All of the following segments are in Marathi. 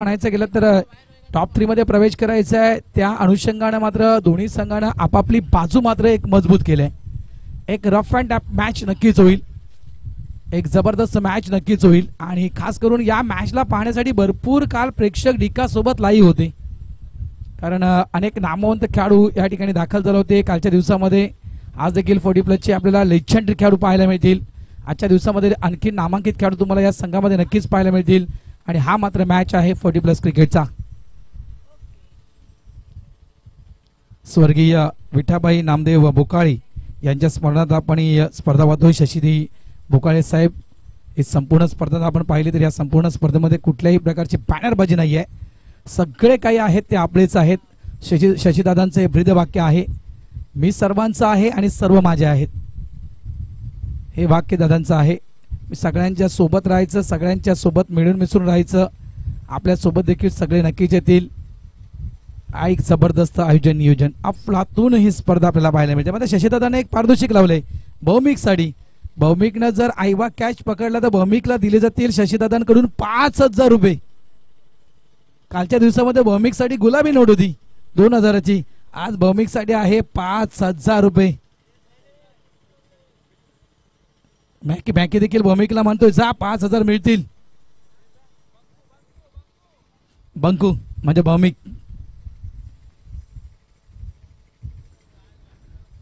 म्हणायचं गेलं तर टॉप 3 मध्ये प्रवेश करायचा आहे, त्या अनुषंगाने मात्र दोन्ही संघानं आपापली बाजू मात्र एक मजबूत केले. एक रफ अँड टफ मॅच नक्कीच होईल, एक जबरदस्त मॅच नक्कीच होईल आणि खास करून या मॅचला पाहण्यासाठी भरपूर काल प्रेक्षक डिका सोबत लाईव्ह होते, कारण अनेक नामवंत खेळाडू या ठिकाणी दाखल झाले होते कालच्या दिवसामध्ये. आज देखील 40+ आपल्याला लेजेंडरी खेळाडू पाहायला मिळतील. आजच्या दिवसामध्ये आणखी नामांकित खेळाडू तुम्हाला या संघामध्ये नक्कीच पाहायला मिळतील आणि हा मात्र मॅच आहे 40+ क्रिकेटचा. स्वर्गीय विठाबाई नामदेव बोकाळे यांच्या स्मरणार्थ आपण ही स्पर्धा पाहतोय. शशीदी बोकाळे साहेब, ही संपूर्ण स्पर्धा आपण पाहिली तर या संपूर्ण स्पर्धेमध्ये कुठल्याही प्रकारची बॅनरबाजी नाही आहे, सगळे काही आहेत ते आपलेच आहेत. शशीदादांचं हे ब्रीदवाक्य आहे, मी सर्वांचं आहे आणि सर्व माझे आहेत, हे वाक्य दादांचं आहे. सगळ्यांच्या सोबत राहायचं, सगळ्यांच्या सोबत मिळून मिसळून राहायचं, आपल्या सोबत देखील सगळे नक्कीच येतील. एक जबरदस्त आयोजन नियोजन अफलातून ही स्पर्धा आपल्याला पाहायला मिळते. मध्ये शशीदादाने एक पारितोषिक लावले भौमिक साठी. भौमिकनं जर आईवा कॅच पकडला तर भौमिकला दिले जातील शशीदादांकडून 5,000 रुपये. कालच्या दिवसामध्ये भौमिक साठी गुलाबी नोट होती 2,000ची, आज भौमिक साठी आहे 5,000 रुपये. बँके देखील भौमिकला म्हणतोय जा 5,000 मिळतील. बंकू म्हणजे भौमिक.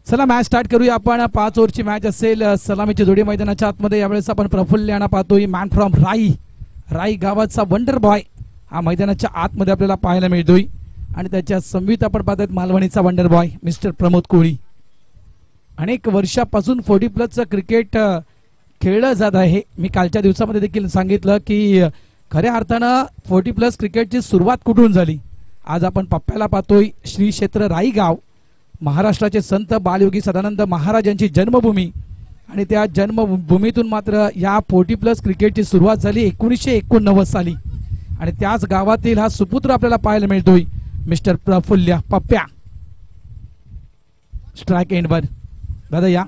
चला मॅच स्टार्ट करूया आपण. 5 ओव्हरची मॅच असेल. सलामीची जोडी मैदानाच्या आतमध्ये यावेळेस आपण प्रफुल्ल यांना पाहतोय. मॅन फ्रॉम राई गावाचा वंडर बॉय हा मैदानाच्या आतमध्ये आपल्याला पाहायला मिळतोय आणि त्याच्या संवित आपण पाहतोय मालवणीचा वंडर बॉय मिस्टर प्रमोद कोळी. अनेक वर्षापासून 40+ क्रिकेट खेळलं जात आहे. मी कालच्या दिवसामध्ये देखील सांगितलं की खऱ्या अर्थानं 40+ क्रिकेटची सुरुवात कुठून झाली. आज आपण पप्प्याला पाहतोय. श्री क्षेत्र राईगाव, महाराष्ट्राचे संत बालयोगी सदानंद महाराज यांची जन्मभूमी आणि त्या जन्मभूमीतून मात्र या 40+ क्रिकेटची सुरुवात झाली 1989 साली आणि त्याच गावातील हा सुपुत्र आपल्याला पाहायला मिळतोय मिस्टर प्रफुल्ल पप्प्या. स्ट्राइक एंडवर दादा या.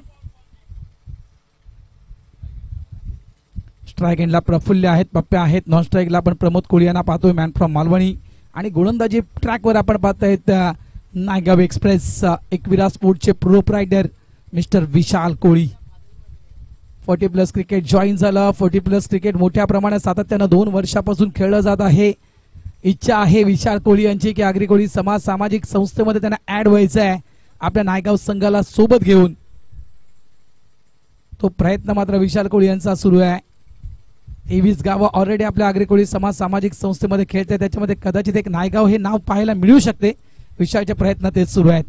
स्ट्राइक एंडला प्रफुल्ल आहेत, पप्प्या आहेत. नॉन स्ट्राइकला आपण प्रमोद कोळी यांना पाहतोय मॅन फ्रॉम मालवणी आणि गोलंदाजी ट्रॅकवर आपण पाहतायत नायगाव एक्सप्रेस एकविरा स्पोर्टचे proprietor mister Vishal Koli. 40+ cricket join झालं. 40+ क्रिकेट मोठ्या प्रमाणात सातत्यानं 2 वर्षापासून खेळलं जात आहे. इच्छा आहे विशाल कोळी यांची की आगरी कोळी समाज सामाजिक संस्थेमध्ये त्यांना ऍड व्हायचं आहे आपल्या नायगाव संघाला सोबत घेऊन. तो प्रयत्न मात्र विशाल कोळी यांचा सुरू आहे. 23 गावं ऑलरेडी आपल्या आगरी कोळी समाज सामाजिक संस्थेमध्ये खेळते, त्याच्यामध्ये कदाचित एक नायगाव हे नाव पाहायला मिळू शकते. विशालचे प्रयत्न तेच सुरू आहेत.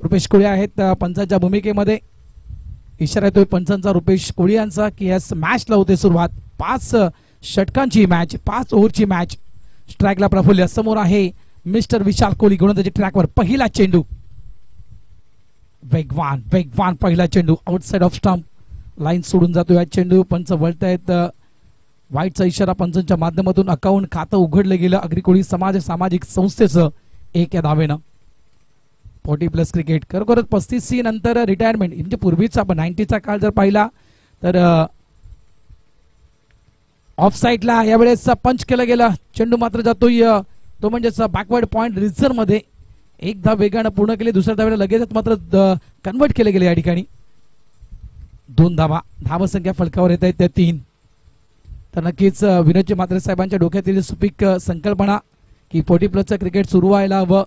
रुपेश कोळी आहेत पंचांच्या भूमिकेमध्ये. इशारा येतोय पंचांचा रुपेश कोळी यांचा की यास मॅचला होते सुरुवात. 5 षटकांची मॅच, 5 ओव्हरची मॅच. स्ट्राइकला प्रफुल्ल समोर आहे मिस्टर विशाल कोळी. गोलंदाजी ट्रॅकवर पहिला चेंडू वेगवान पहिला चेंडू आउटसाइड ऑफ स्टंप. लाईन सोडून जातो या चेंडू. पंच वळतायत. वाईटचा इशारा पंचांच्या माध्यमातून अकाउंट खातं उघडलं गेलं आगरी कोळी समाज सामाजिक संस्थेचं 1 या धावेनं. 40+ क्रिकेट खरोखरच 35 नंतर रिटायरमेंट म्हणजे पूर्वीचा आपण 90चा काळ जर पाहिला तर ऑफ साईडला यावेळेस पंच केला गेला. चेंडू मात्र जातोय तो म्हणजेच बॅकवर्ड पॉइंट रिझर्व मध्ये. 1 धाव वेगानं पूर्ण केली, दुसऱ्या धावेला लगेचच मात्र कन्वर्ट केले गेले या ठिकाणी. 2 धावा. धावसंख्या फलकावर येत आहेत त्या 3. तर नक्कीच विनोदजी म्हात्रे साहेबांच्या डोक्यातील सुपीक संकल्पना की 40+ क्रिकेट सुरू व्हायला हवं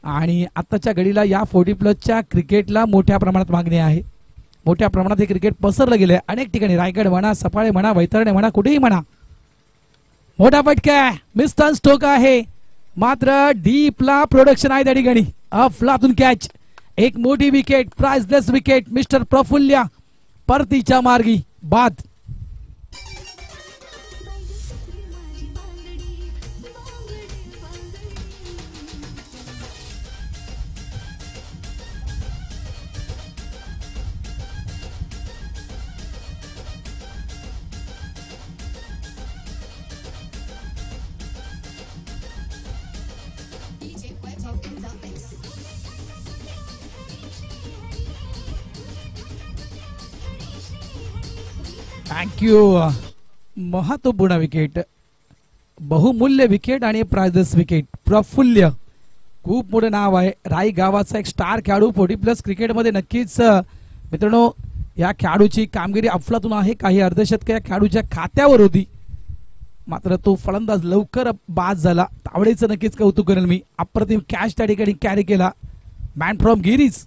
आणि आत्ताच्या घडीला या 40+ क्रिकेटला मोठ्या प्रमाणात मागणी आहे. मोठ्या प्रमाणात हे क्रिकेट पसरलं गेलंय अनेक ठिकाणी. रायगड म्हणा, सफाळे म्हणा, वैतरणे म्हणा, कुठेही म्हणा. मोठा फटका मिस्टर स्टोक आहे मात्र डीपला प्रोडक्शन आहे त्या ठिकाणी. अफलातून कॅच. एक मोठी wicket, priceless wicket. Mister Praful परतीच्या मार्गी बाद. थँक्यू. महत्वपूर्ण विकेट बहुमूल्य विकेट आणि प्राइजेस विकेट. प्रफुल्य खूप मोठं नाव आहे. राई गावाचा एक स्टार खेळाडू. 40+ क्रिकेटमध्ये नक्कीच मित्रांनो या खेळाडूची कामगिरी अफलातून आहे. काही अर्धशतक या खेळाडूच्या खात्यावर होती, मात्र तो फलंदाज लवकर बाद झाला. तावडेचं नक्कीच कौतुक करेल मी. अप्रतिम कॅच त्या ठिकाणी कॅरी केला मॅन फ्रॉम गिरीज.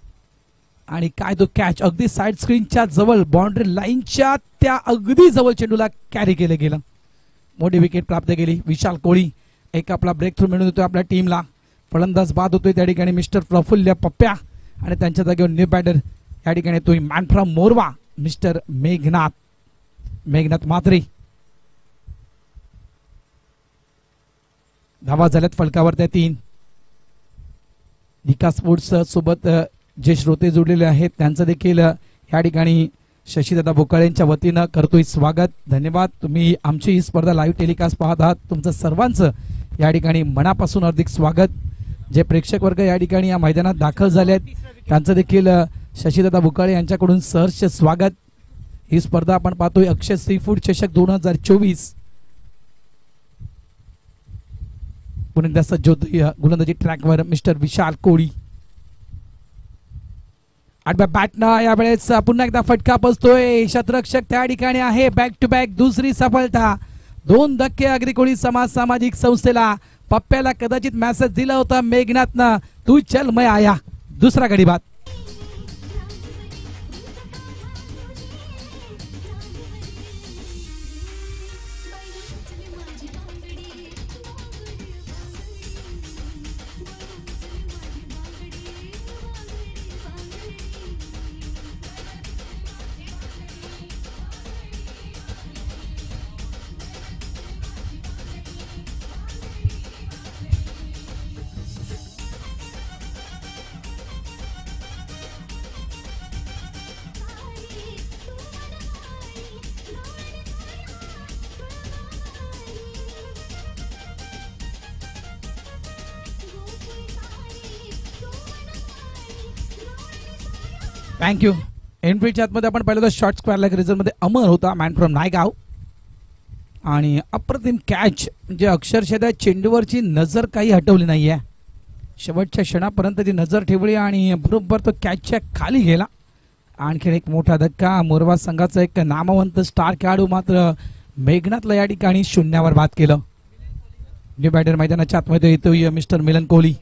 आणि काय तो कॅच अगदी साइड स्क्रीनच्या जवळ बाउंड्री लाईनच्या त्या अगदी जवळ चेंडूला कॅरी केलं गेलं. मोठी विकेट प्राप्त केली विशाल कोळी. एक आपला ब्रेक थ्रू मिळून देतोय आपल्या टीमला. फलंदाज बाद होतोय त्या ठिकाणी मिस्टर प्रफुल्य पप्प्या आणि त्यांच्या जागेवर न्यू बॅटर या ठिकाणी येतोय man from Morwa mister Meghnath Mhatre. धावा झाल्यात फलकावर त्या 3. निका स्पोर्ट्स सोबत जे श्रोते जोडलेले आहेत त्यांचं देखील या ठिकाणी शशीदादा बोकाळेंच्या वतीनं करतोय स्वागत. धन्यवाद. तुम्ही आमची ही स्पर्धा लाईव्ह टेलिकास्ट पाहत आहात. तुमचं सर्वांचं या ठिकाणी मनापासून हार्दिक स्वागत. जे प्रेक्षक वर्ग या ठिकाणी या मैदानात दाखल झाले आहेत त्यांचं देखील शशीदादा बोकाळे यांच्याकडून सहर्ष स्वागत. ही स्पर्धा आपण पाहतोय अक्षय सी फूड चषक 2024. पुन्हा सज्ज होतोय गोलंदाजी ट्रॅकवर मिस्टर विशाल कोळी. आठव्या बॅटनं यावेळेस पुन्हा एकदा फटका बसतोय. शतरक्षक त्या ठिकाणी आहे. बॅक टू बॅक दुसरी सफलता. 2 धक्के अग्रिकोळी समाज सामाजिक संस्थेला. पप्प्याला कदाचित मेसेज दिला होता मेघनाथनं, तू चल मैं आया. दुसरा गडी बाद. थँक्यू. एंट्रीच्या आतमध्ये आपण पाहिलं तर शॉर्ट स्क्वेअर लेग रिझल्ट मध्ये अमर होता मॅन फ्रॉम नायगाव. आणि अप्रतिम कॅच म्हणजे अक्षरशः त्या चेंडूवरची नजर काही हटवली नाहीये. शेवटच्या क्षणापर्यंत ती नजर ठेवली आणि बरोबर तो कॅचच्या खाली गेला. आणखी एक मोठा धक्का. मोरवा संघाचा एक नामवंत स्टार खेळाडू मात्र मेघनाथला या ठिकाणी शून्यावर बाद केलं. न्यू बॅटर मैदानाच्या आतमध्ये येतोय मिस्टर मिलन कोहली.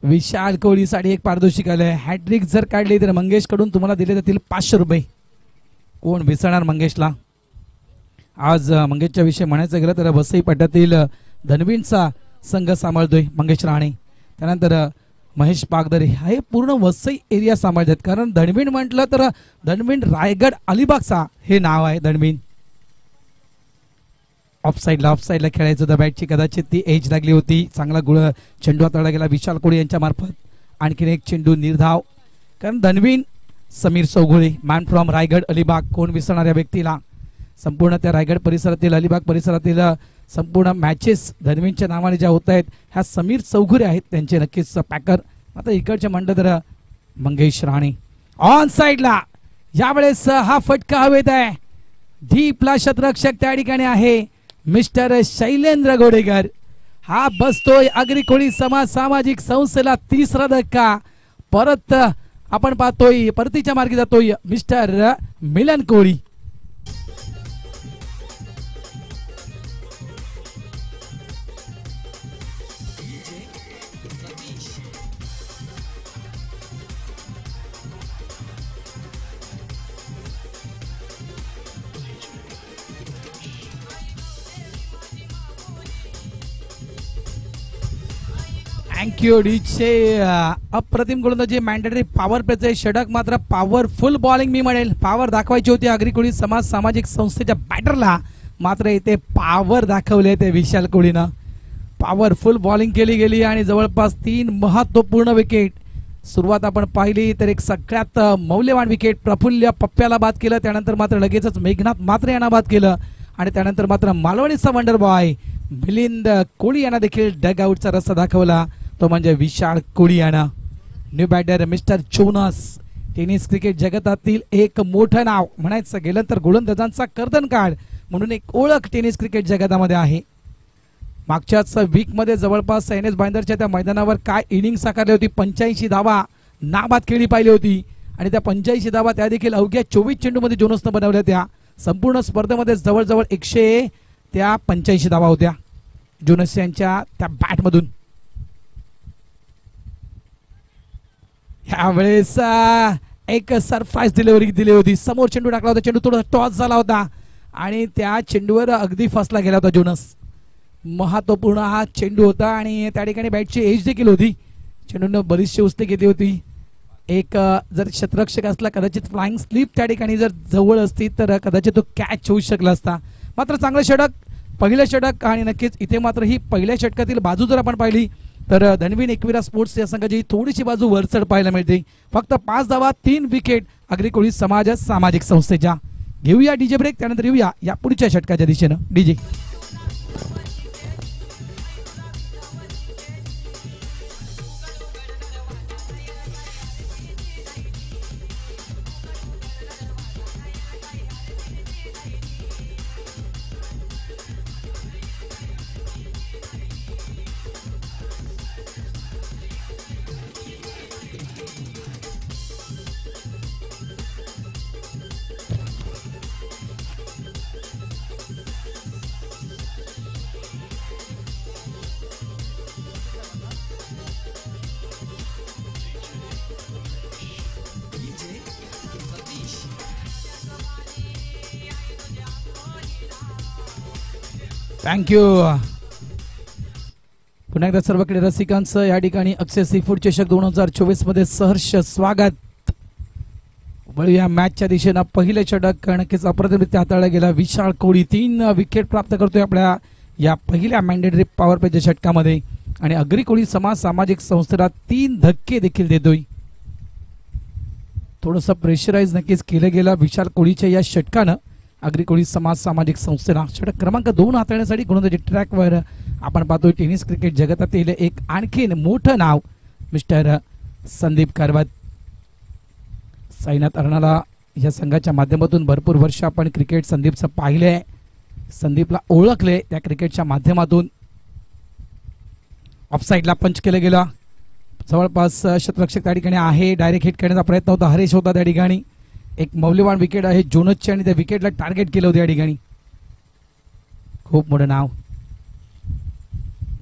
विशाल कोहलीसाठी एक पारितोषिक आलंय. हॅट्रिक जर काढली तर मंगेश कडून तुम्हाला दिले जातील 500 रुपये. कोण विसरणार मंगेशला. आज मंगेशच्या विषयी म्हणायचं गेलं तर वसई पट्ट्यातील धनवींचा संघ सांभाळतोय मंगेश राणे. त्यानंतर महेश पागदरे हे पूर्ण वसई एरिया सांभाळतात. कारण धनवीन म्हटलं तर धनवीन रायगड अलिबागचा हे नाव आहे धनवीन. ऑफ साईडला खेळायचं होतं. बॅटची कदाचित ती एज लागली होती. चांगला चेंडू हाताळला गेला विशाल कोळी यांच्या मार्फत. आणखीन एक चेंडू निर्धाव. कारण धनवीन समीर चौगुळे मॅन फ्रॉम रायगड अलिबाग. कोण विसरणार या व्यक्तीला. संपूर्ण त्या रायगड परिसरातील अलिबाग परिसरातील संपूर्ण मॅचेस धनवीनच्या नावाने ज्या होत आहेत ह्या समीर चौगुळे आहेत त्यांचे नक्कीच पॅकर. आता इकडचे म्हणलं तर मंगेश राणे ऑन साईडला. यावेळेस हा फटका हवेत आहे. डीपला शतरक्षक त्या ठिकाणी आहे मिस्टर शैलेंद्र गोडेकर. हा बसतोय अग्रिकोळी समाज सामाजिक संस्थेला. 3रा धक्का. परत आपण पाहतोय परतीच्या मार्गी जातोय मिस्टर मिलन कोळी. थँक्यू डीचे. अप्रतिम गोलंदाजी मॅन्डेटरी पॉवर प्लेचे षटक. मात्र पॉवरफुल बॉलिंग मी म्हणेल. पॉवर दाखवायची होती अग्रिकोळी समाज सामाजिक संस्थेच्या बॅटरला. मात्र इथे पॉवर दाखवले ते विशाल कोळीनं. पॉवरफुल बॉलिंग केली गेली आणि जवळपास 3 महत्वपूर्ण विकेट. सुरुवात आपण पाहिली तर एक सगळ्यात मौल्यवान विकेट प्रफुल्य पप्प्याला बाद केलं. त्यानंतर मात्र लगेचच मेघनाथ मात्रे यांना बाद केलं. आणि त्यानंतर मात्र मालवणीचा वंडर बॉय मिलिंद कोळी यांना देखील डग आउटचा रस्ता दाखवला. तो म्हणजे विशाल कोळी यांना. New batter mister Jonas. Tennis cricket जगतातील एक मोठं नाव म्हणायचं गेलं तर गोलंदाजांचा कर्दनकाळ म्हणून एक ओळख टेनिस क्रिकेट जगतामध्ये आहे. मागच्याच वीक मध्ये जवळपास एन एस भाईंदरच्या त्या मैदानावर काय इनिंग साकारली होती. 85 धावा नाबाद खेळी पाहिली होती आणि त्या 85 धावा त्या देखील अवघ्या 24 चेंडूमध्ये जोनसनं बनवल्या. त्या संपूर्ण स्पर्धेमध्ये जवळजवळ 185 धावा होत्या जोनस यांच्या त्या बॅटमधून. यावेळेस एक सरप्राईज डिलिव्हरी दिली होती. समोर चेंडू टाकला होता, चेंडू थोडा टॉस झाला होता आणि त्या चेंडूवर अगदी फसला गेला होता जोनस. महत्वपूर्ण हा चेंडू होता आणि त्या ठिकाणी बॅटची एज देखील होती. चेंडूनं बरीचशी उसळी घेतली होती. एक जर क्षेत्ररक्षक असला कदाचित फ्लाइंग स्लिप त्या ठिकाणी जर जवळ असती तर कदाचित तो कॅच होऊ शकला असता. मात्र चांगलं षटक, पहिलं षटक आणि नक्कीच इथे मात्र ही पहिल्या षटकातील बाजू जर आपण पाहिली तर धनवीन एकविरा स्पोर्ट्स या संघाची थोडीशी बाजू वरचढ पाहायला मिळते. फक्त 5 धावा 3 विकेट आगरी कोळी समाज सामाजिक संस्थेच्या. घेऊया डीजे ब्रेक, त्यानंतर येऊया या पुढच्या षटकाच्या दिशेनं. DJ thank you. पुन्हा एकदा सर्व क्रीडा रसिकांचं या ठिकाणी अक्षय सी फूड चषक 2024 मध्ये सहर्ष स्वागत. वळूया मॅचच्या दिशेनं. पहिले षटक नक्कीच अप्रतिमरित्या हाताळला गेला. विशाल कोळी 3 विकेट प्राप्त करतोय आपल्या या पहिल्या मॅन्डेटरी पॉवर प्लेच्या षटकामध्ये आणि अग्री कोळी समाज सामाजिक संस्थेला 3 धक्के देखील देतोय. थोडंसं प्रेशराईज नक्कीच केलं गेलं विशाल कोळीच्या या षटकानं अग्री कोळी समाज सामाजिक संस्थेला. षटक क्रमांक 2 हाताळण्यासाठी गोलंदाजी ट्रॅकवर आपण पाहतोय टेनिस क्रिकेट जगतातील एक आणखीन मोठं नाव मिस्टर संदीप कारवत. साईनाथ अर्णाला या संघाच्या माध्यमातून भरपूर वर्ष आपण क्रिकेट संदीपचं पाहिलंय, संदीपला ओळखले त्या क्रिकेटच्या माध्यमातून. ऑफसाईडला पंच केलं गेलं. जवळपास क्षेत्ररक्षक त्या ठिकाणी आहे. डायरेक्ट हिट करण्याचा प्रयत्न होता. हरेश होता त्या ठिकाणी. एक मौल्यवान विकेट आहे जोनसची आणि त्या विकेटला टार्गेट केलं होतं या ठिकाणी. खूप मोठं नाव.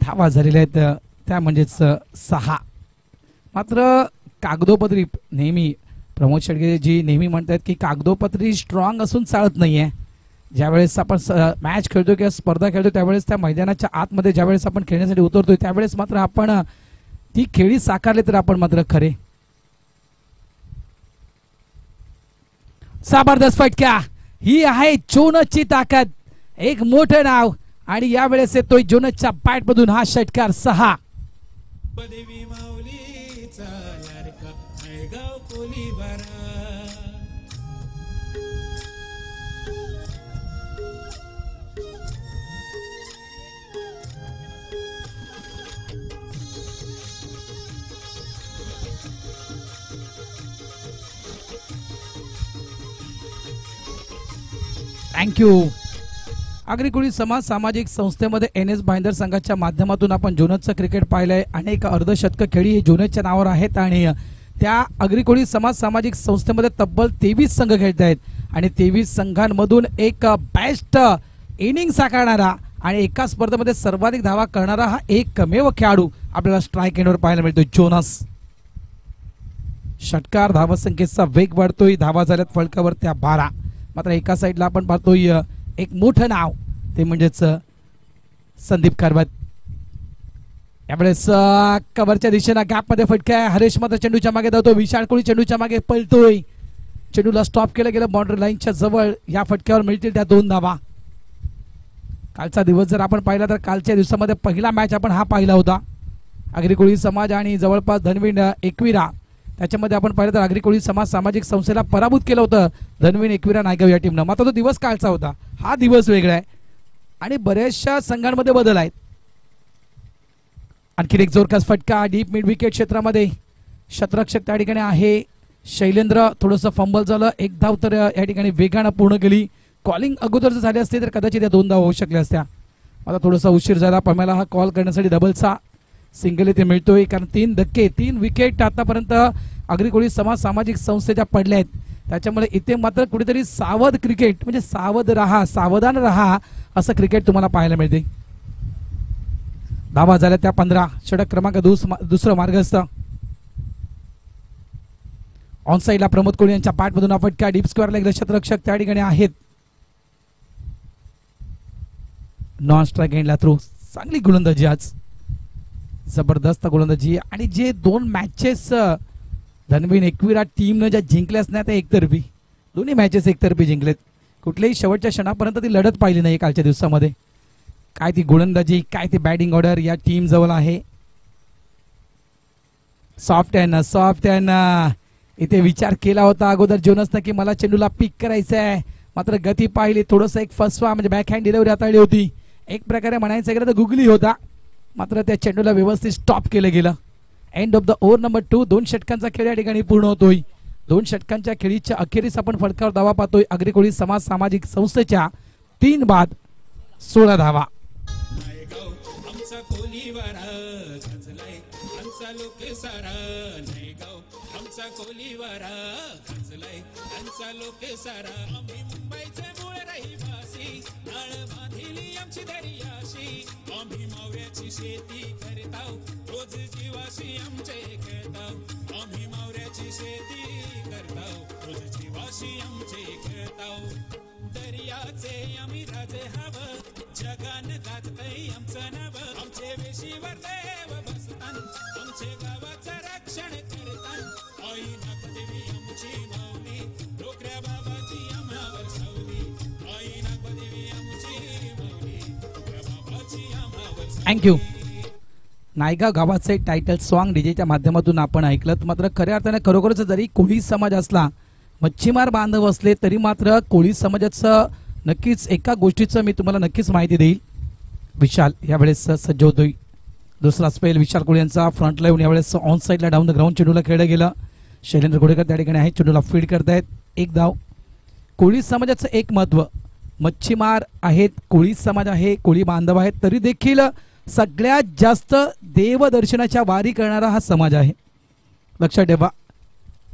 धावा झालेल्या आहेत त्या म्हणजेच 6. मात्र कागदोपत्री नेहमी प्रमोद शेडगे जी नेहमी म्हणतात की कागदोपत्री स्ट्रॉंग असून चालत नाहीये. ज्यावेळेस आपण मॅच खेळतो किंवा स्पर्धा खेळतो त्यावेळेस त्या मैदानाच्या आतमध्ये ज्यावेळेस आपण खेळण्यासाठी उतरतोय त्यावेळेस मात्र आपण ती खेळी साकारले तर आपण मात्र खरे. जबरदस्त फटका. ही आहे जोनसची ताकद. एक मोठं नाव आणि यावेळेस येतोय जोनसच्या बॅट मधून हा षटकार 6. थँक्यू. अग्री कोळी समाज सामाजिक संस्थेमध्ये एन एस भाईंदर संघाच्या माध्यमातून आपण जोनसचं क्रिकेट पाहिलंय. अनेक अर्धशतक खेळी हे जोनसच्या नावावर आहेत आणि त्या अग्री कोळी समाज सामाजिक संस्थेमध्ये तब्बल 23 संघ खेळत आहेत आणि 23 संघांमधून एक बेस्ट इनिंग साकारणारा आणि एका स्पर्धेमध्ये सर्वाधिक धावा करणारा हा एकमेव खेळाडू आपल्याला स्ट्राईक एंडवर पाहायला मिळतो जोनस. षटकार धावसंख्येचा वेग वाढतोय. धावा झाल्यात फलकावर त्या 12. मात्र एका साईडला आपण पाहतोय एक मोठं नाव ते म्हणजेच संदीप कारवत. यावेळेस कव्हरच्या दिशेनं गॅपमध्ये फटका आहे. हरेश मात्र चेंडूच्या मागे धावतो. विशाल कोळी चेंडूच्या मागे पळतोय. चेंडूला स्टॉप केलं गेलं बाउंड्री लाईनच्या जवळ. या फटक्यावर मिळतील त्या 2 धावा. कालचा दिवस जर आपण पाहिला तर कालच्या दिवसामध्ये पहिला मॅच आपण हा पाहिला होता अग्री कोळी समाज आणि जवळपास धनवीन एकविरा. त्याच्यामध्ये आपण पाहिलं तर अग्री कोळी समाज सामाजिक संस्थेला पराभूत केलं होतं धनवीन एकविरा नायगाव या टीमनं. मात्र तो दिवस कालचा होता. हा दिवस वेगळा आहे आणि बऱ्याचशा संघांमध्ये बदल आहेत. आणखी एक जोरदार फटका डीप मिड विकेट क्षेत्रामध्ये. क्षेत्ररक्षक त्या ठिकाणी आहे शैलेंद्र. थोडंसं फंबल झालं. एक धाव तर या ठिकाणी वेगानं पूर्ण केली. कॉलिंग अगोदर जर झाली असते तर कदाचित या 2 धावा होऊ शकल्या असत्या. आता थोडासा उशीर झाला. पम्याला हा कॉल करण्यासाठी डबलचा सिंगल इथे मिळतोय, कारण 3 धक्के 3 विकेट आतापर्यंत आगरी कोळी समाज सामाजिक संस्थेच्या पडल्या आहेत. त्याच्यामुळे इथे मात्र कुठेतरी सावध क्रिकेट म्हणजे सावध राहा, सावधान राहा असं क्रिकेट तुम्हाला पाहायला मिळते. धावा झाल्या त्या 15. षटक क्रमांक दुसरं मार्गस्थ. ऑन साईडला प्रमोद कोळी यांच्या पाठमधून हा फटका. डीप स्क्वेअर लेग क्षेत्ररक्षक त्या ठिकाणी आहेत. नॉन स्ट्राईक एंडला थ्रू. चांगली गोलंदाजी आज, जबरदस्त गोलंदाजी. आणि जे 2 मॅचेस धनवीन एकविरा टीमनं ज्या जिंकल्याच नाही त्या एकतर्फी, दोन्ही मॅचेस एकतर्फी जिंकलेत. कुठल्याही शेवटच्या क्षणापर्यंत ती लढत पाहिली नाही कालच्या दिवसामध्ये. काय ती गोलंदाजी, काय ती बॅटिंग ऑर्डर या टीम जवळ आहे. सॉफ्ट अँड इथे विचार केला होता अगोदर जोनसनं की मला चेंडूला पिक करायचं आहे, मात्र गती पाहिली, थोडंसं एक फसवा म्हणजे बॅकहँड डिलिव्हरी हाताळली होती. एक प्रकारे म्हणायचं गेलं तर गुगली होता, मात्र त्या चेंडूला व्यवस्थित स्टॉप केलं गेलं. End of the over number 2. 2 षटकांचा खेळ या ठिकाणी पूर्ण होतोय. 2 षटकांच्या खेळीच्या अखेरीस आपण फटकावर धावा पाहतोय आगरी कोळी समाज सामाजिक संस्थेच्या 3 बाद 16 धावा. शेती करताव रोज जीवाशी आमचे खेळताव, आम्ही मावऱ्याची शेती करताव रोज जीवाशी आमचे खेळताव. दर्याचे आम्ही राजे हवं, जगान गाजतय आमचं नाव, आमचे वेशीवर देव बसतान, आमचे गावाचं रक्षण करतान. आई नागदेवी आमची माऊली, डोकऱ्या बाबाची आम्हावर सावली. आई नागदेवी आमची माऊली, डोकऱ्या बाबाची आम्हावर सावली. थँक्यू. नायगाव गावाचे टायटल सॉन्ग डीजेच्या माध्यमातून आपण ऐकलं. मात्र खऱ्या अर्थाने खरोखरच जरी कोळी समाज असला, मच्छीमार बांधव असले, तरी मात्र कोळी समाजाचं नक्कीच एका गोष्टीचं मी तुम्हाला नक्कीच माहिती देईल. विशाल यावेळेस सज्ज होतोय. दुसरा स्पेल विशाल कोळी यांचा फ्रंट लाईन यावेळेस ऑन साईडला डाऊन द ग्राउंड चेंडूला खेळलं गेलं. शैलेंद्र घोडेकर त्या ठिकाणी आहे, चेंडूला फीड करतायत. 1 धाव. कोळी समाजाचं एक महत्व, मच्छीमार आहेत, कोळी समाज आहे, कोळी बांधव आहेत, तरी देखील सगळ्यात जास्त देवदर्शनाच्या वारी करणारा हा समाज आहे. लक्षात ठेवा.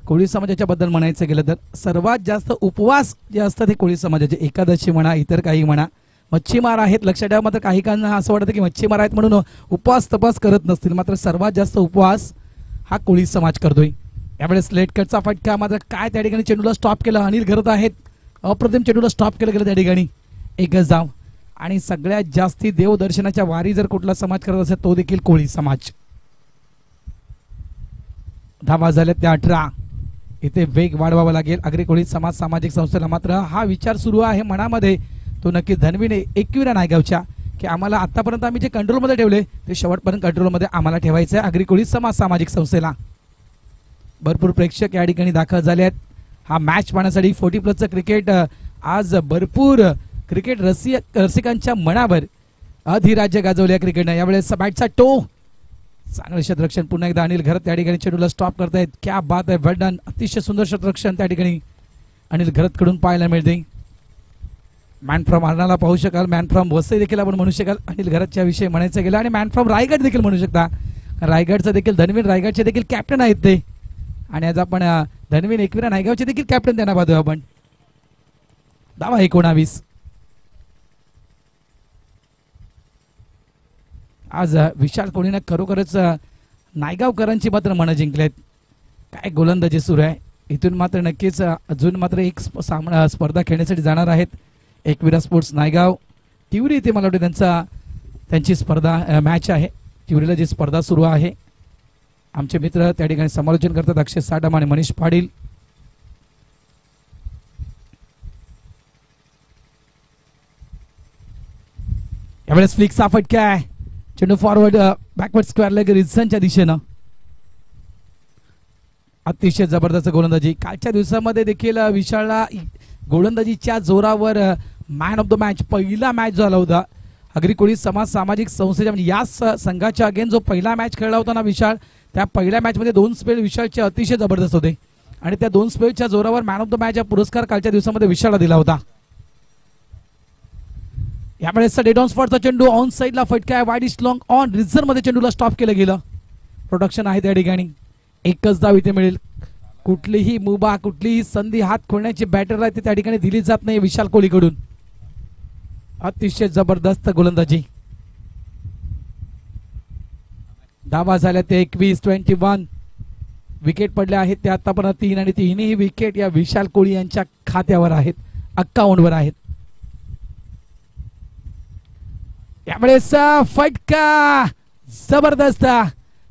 कोळी समाजाच्या बद्दल म्हणायचं गेलं तर सर्वात जास्त उपवास जे असतात ते कोळी समाजाचे, एकादशी म्हणा इतर काही म्हणा. मच्छीमार आहेत लक्षात ठेवा. मात्र काही काहींना असं वाटतं की मच्छीमार आहेत म्हणून उपवास तपास करत नसतील, मात्र सर्वात जास्त उपवास हा कोळी समाज करतोय. यावेळेस लेट कटचा फटका, मात्र काय त्या ठिकाणी चेंडूला स्टॉप केलं. अनिल घरत आहेत, अप्रतिम चेंडूला स्टॉप केलं गेलं त्या ठिकाणी. 1 धाव. आणि सगळ्यात जास्ती देवदर्शनाच्या वारी जर कुठला समाज करत असेल तो देखील कोळी समाज. धावा झाल्या त्या 18. इथे वेग वाढवावा लागेल आगरी कोळी समाज सामाजिक संस्थेला. मात्र हा विचार सुरू आहे मनामध्ये, तो नक्की धनवीने एकविरा नायगावच्या, की आम्हाला आतापर्यंत आम्ही जे कंट्रोलमध्ये ठेवले ते शेवटपर्यंत कंट्रोलमध्ये आम्हाला ठेवायचं आहे आगरी कोळी समाज सामाजिक संस्थेला. भरपूर प्रेक्षक या ठिकाणी दाखल झाले आहेत. हा मॅच पाहण्यासाठी 40+ क्रिकेट आज भरपूर क्रिकेट रसिकांच्या मनावर अधिराज्य गाजवल्या क्रिकेटनं. यावेळेस बॅटचा टो, चांगलं क्षेत्ररक्षण पुन्हा एकदा अनिल घरत त्या ठिकाणी चेंडूला स्टॉप करतायत. क्या बात आहे, वेल डन. अतिशय सुंदर क्षेत्ररक्षण त्या ठिकाणी अनिल घरत कडून पाहायला मिळते. मॅन फ्रॉम अर्नाला पाहू शकाल, मॅन फ्रॉम वसई देखील आपण म्हणू शकाल अनिल घरतच्या विषयी म्हणायचं गेलं, आणि मॅन फ्रॉम रायगड देखील म्हणू शकता. रायगडचं देखील धनवीन रायगडचे देखील कॅप्टन आहेत ते, आणि आज आपण धनवीन एकविरा नायगावचे देखील कॅप्टन त्यांना पाहतोय आपण. धावा 19. आज विशाल कोळीनं खरोखरच नायगावकरांची मात्र मनं जिंकलेत. काय गोलंदाजी सुरू आहे. इथून मात्र नक्कीच अजून मात्र एक स्पर्धा खेळण्यासाठी जाणार आहेत. एकविरा स्पोर्ट्स नायगाव तिवरी इथे मला वाटतं त्यांची स्पर्धा मॅच आहे. तिवरीला जी स्पर्धा सुरू आहे, आमचे मित्र त्या ठिकाणी समालोचन करतात, अक्षय साडम आणि मनीष पाटील. यावेळेस फ्लिकचा फटका आहे. चेंडू फॉरवर्ड बॅकवर्ड स्क्वेअर लेग रिझनच्या दिशेनं. अतिशय जबरदस्त गोलंदाजी. कालच्या दिवसामध्ये देखील विशाळला गोलंदाजीच्या जोरावर मॅन ऑफ द मॅच पहिला मॅच झाला होता आगरी कोळी समाज सामाजिक संस्थेच्या, म्हणजे या संघाच्या अगेन जो पहिला मॅच खेळला होता ना विशाळ, त्या पहिल्या मॅचमध्ये 2 स्पेल विशाळचे अतिशय जबरदस्त होते, आणि त्या 2 स्पेलच्या जोरावर मॅन ऑफ द मॅच हा पुरस्कार कालच्या दिवसामध्ये विशाळला दिला होता. यावेळेस डेड ऑन स्पॉटचा चेंडू ऑन साईडला फटका आहे. Wide is long on reserve मध्ये चेंडूला स्टॉप केलं गेलं. प्रोडक्शन आहे त्या ठिकाणी. एकच धाव इथे मिळेल. कुठलीही मुभा कुठलीही संधी हात खोलण्याची बॅटर आहे त्या ठिकाणी दिली जात नाही विशाल कोहलीकडून. अतिशय जबरदस्त गोलंदाजी. धावा झाल्या ते 21 विकेट पडल्या आहेत ते आतापर्यंत 3 आणि तिन्ही विकेट या विशाल कोहली यांच्या खात्यावर आहेत, अकाउंटवर आहेत. यावेळेस फटका जबरदस्त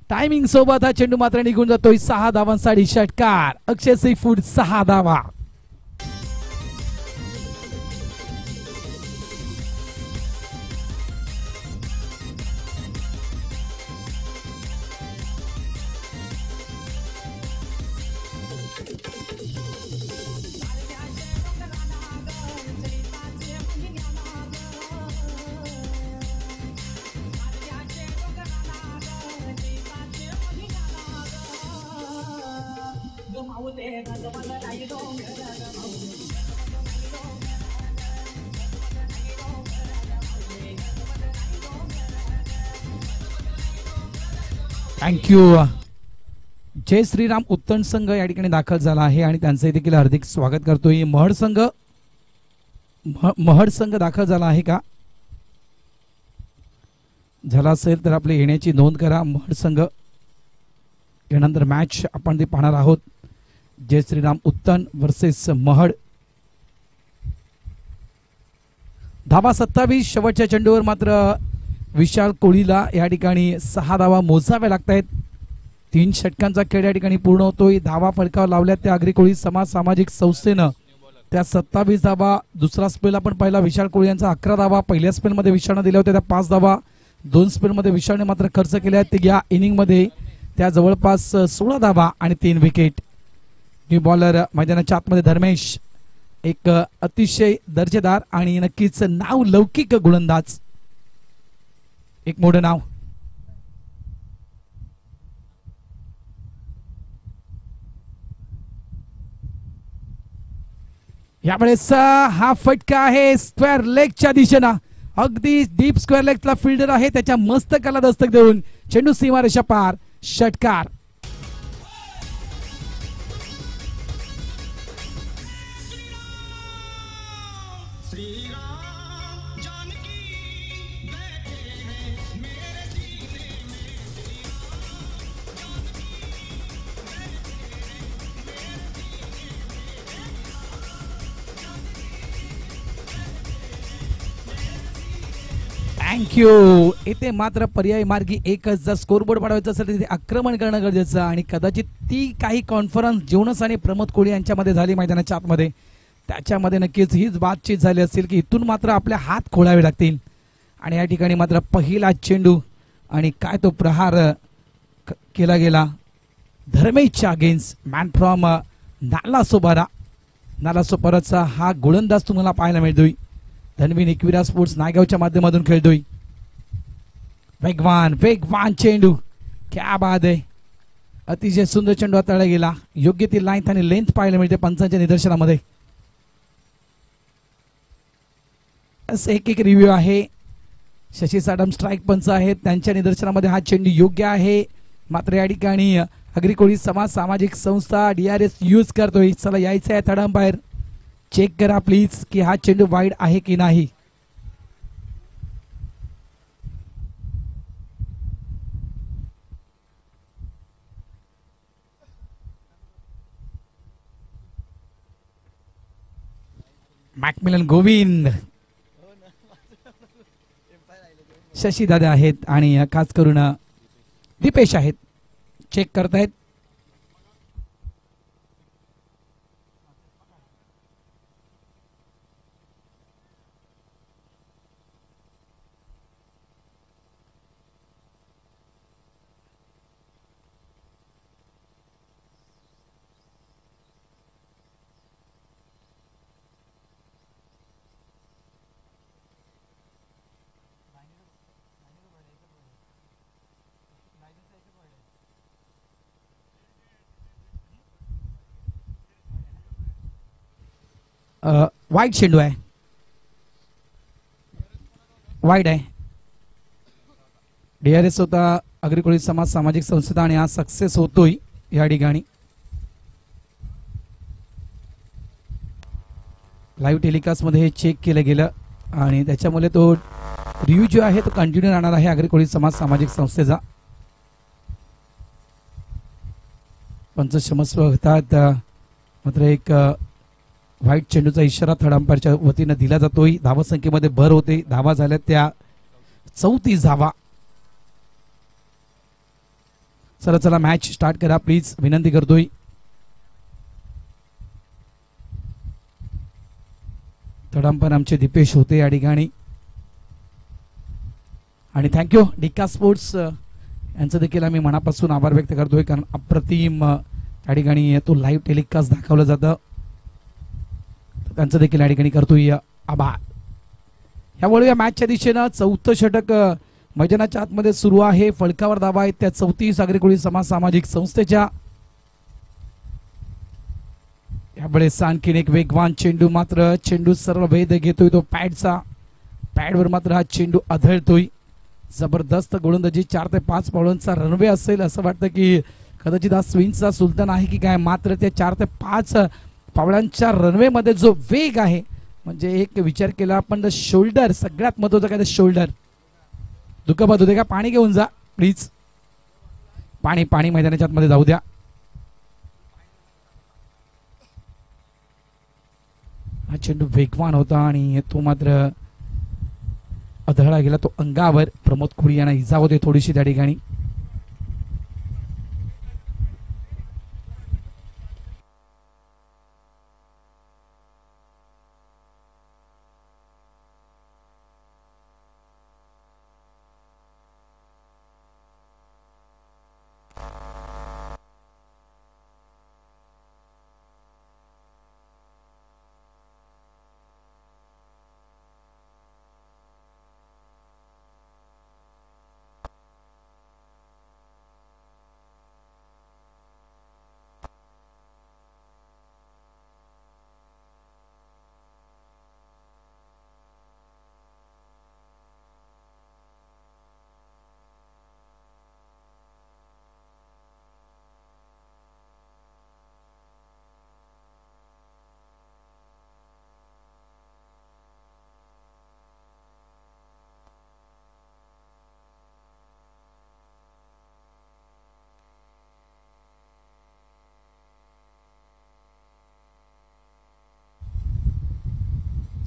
टायमिंग सोबत हा चेंडू मात्र निघून जातोय. 6 धावांसाठी षटकार. अक्षय सीफूड 6 धावा. थँक्यू. जय श्रीराम उत्तम संघ या ठिकाणी दाखल झाला आहे आणि त्यांचे देखील हार्दिक स्वागत करतोय. महड संघ दाखल झाला आहे का? झाला असेल तर आपले येण्याची नोंद करा. महड संघ यानंतर मॅच आपण ते पाहणार आहोत. जय श्रीराम उत्तन वर्सेस महड. धावा 27. शेवटच्या चेंडूवर मात्र विशाल कोहलीला या ठिकाणी 6 धावा मोजाव्या लागत आहेत. 3 षटकांचा खेळ या ठिकाणी पूर्ण होतोय. धावा फलकावर लावल्या त्या अग्री कोळी सामाजिक संस्थेनं त्या 27 धावा. दुसरा स्पेल आपण पाहिला विशाल कोहली यांचा 11 धावा. पहिल्या स्पेल मध्ये विशालने दिल्या होत्या त्या 5 धावा. 2 स्पेल मध्ये विशालने मात्र खर्च केल्या आहेत या इनिंग मध्ये त्या जवळपास 16 धावा आणि 3 विकेट. न्यू बॉलर मैदानाच्या आतमध्ये धर्मेश एक अतिशय दर्जेदार आणि नक्कीच नाव लौकिक गोलंदाज. एक मोठं नाव. यावेळेस हा फटका आहे स्क्वेअर लेगच्या दिशेनं. अगदी डीप स्क्वेअर लेगला फिल्डर आहे त्याच्या मस्तकाला दस्तक देऊन चेंडू सीमारेषा पार. षटकार. थँक्यू. इथे मात्र पर्यायी मार्गी एकच. जर स्कोरबोर्ड वाढवायचं असेल तर तिथे आक्रमण करणं गरजेचं आणि कदाचित ती काही कॉन्फरन्स जोनस आणि प्रमोद कोहली यांच्यामध्ये झाली मैदानाच्या आतमध्ये. त्याच्यामध्ये नक्कीच हीच बातचीत झाली असेल की इथून मात्र आपले हात खोलावे लागतील. आणि या ठिकाणी मात्र पहिला चेंडू आणि काय तो प्रहार केला गेला धर्मेशच्या अगेन्स्ट. Man from Nalasopara. नालासोपाराचा हा गोलंदाज तुम्हाला पाहायला मिळतोय. धनवीन एकविरा स्पोर्ट्स नायगावच्या माध्यमातून खेळतोय. वेगवान चेंडू. क्या बात आहे. अतिशय सुंदर चेंडू हाताळला गेला. योग्य ती लाईन आणि लेंथ पाहायला मिळते पंचांच्या निदर्शनामध्ये. एक रिव्ह्यू आहे. शशी साडम स्ट्राईक पंच आहेत त्यांच्या निदर्शनामध्ये हा चेंडू योग्य आहे. मात्र या ठिकाणी अग्री कोळी सामाजिक संस्था DRS यूज करतोय. चला यायचं आहे थर्ड अंपायर. चेक करा प्लीज की हा चेंडू वाईड आहे की नाही. मॅकमिलन गोविंद शशी दादा आहेत आणि खास करून दीपेश आहेत. चेक करतायत. वाईट चेंडू आहे. वाईड आहे. DRS होता अग्रकुळी समाज सामाजिक संस्था आणि हा सक्सेस होतोय या ठिकाणी. लाईव्ह टेलिकास्ट मध्ये हे चेक केलं गेलं आणि त्याच्यामुळे तो रिव्ह्यू जो आहे तो कंटिन्यू राहणार आहे अग्रकुळी समाज सामाजिक संस्थेचा. पंच क्षमस्व होतात मात्र एक व्हाईट चेंडूचा इशारा थर्ड अंपायरच्या वतीनं दिला जातोय. धावा संख्येमध्ये भर होते. धावा झाल्या त्या 34 धावा. सर चला मॅच स्टार्ट करा प्लीज विनंती करतोय. थर्ड अंपायर आमचे दीपेश होते या ठिकाणी आणि थँक्यू डिका स्पोर्ट्स यांचं देखील आम्ही मनापासून आभार व्यक्त करतोय कारण अप्रतिम त्या ठिकाणी तो लाईव्ह टेलिकास्ट दाखवलं जातं. त्यांचं देखील या ठिकाणी करतोय आभार. यामुळे या मॅचच्या दिशेनं 4थं षटक मैदानाच्या आतमध्ये सुरू आहे. फलकावर धावा आहेत त्या 34 अग्रकुळी समाज सामाजिक संस्थेच्या. यावेळेस आणखीन एक वेगवान चेंडू मात्र चेंडू सरळ भेद घेतोय तो पॅडचा. पॅडवर मात्र हा चेंडू आदळतोय. जबरदस्त गोलंदाजी 4 ते 5 पावलांचा रनवे असेल असं वाटतं की कदाचित हा स्विंगचा सुलतान आहे की काय. मात्र त्या 4 ते 5 पावलांच्या रनवे मध्ये जो वेग आहे म्हणजे एक विचार केला आपण शोल्डर सगळ्यात महत्वाचं काय शोल्डर. दुखापत होते का पाणी घेऊन जा प्लीज. पाणी पाणी मैदानाच्या आतमध्ये जाऊ द्या. हा चेंडू वेगवान होता आणि तो मात्र आदळला गेला तो अंगावर. प्रमोद खुडी यांना इजा होते थोडीशी त्या ठिकाणी.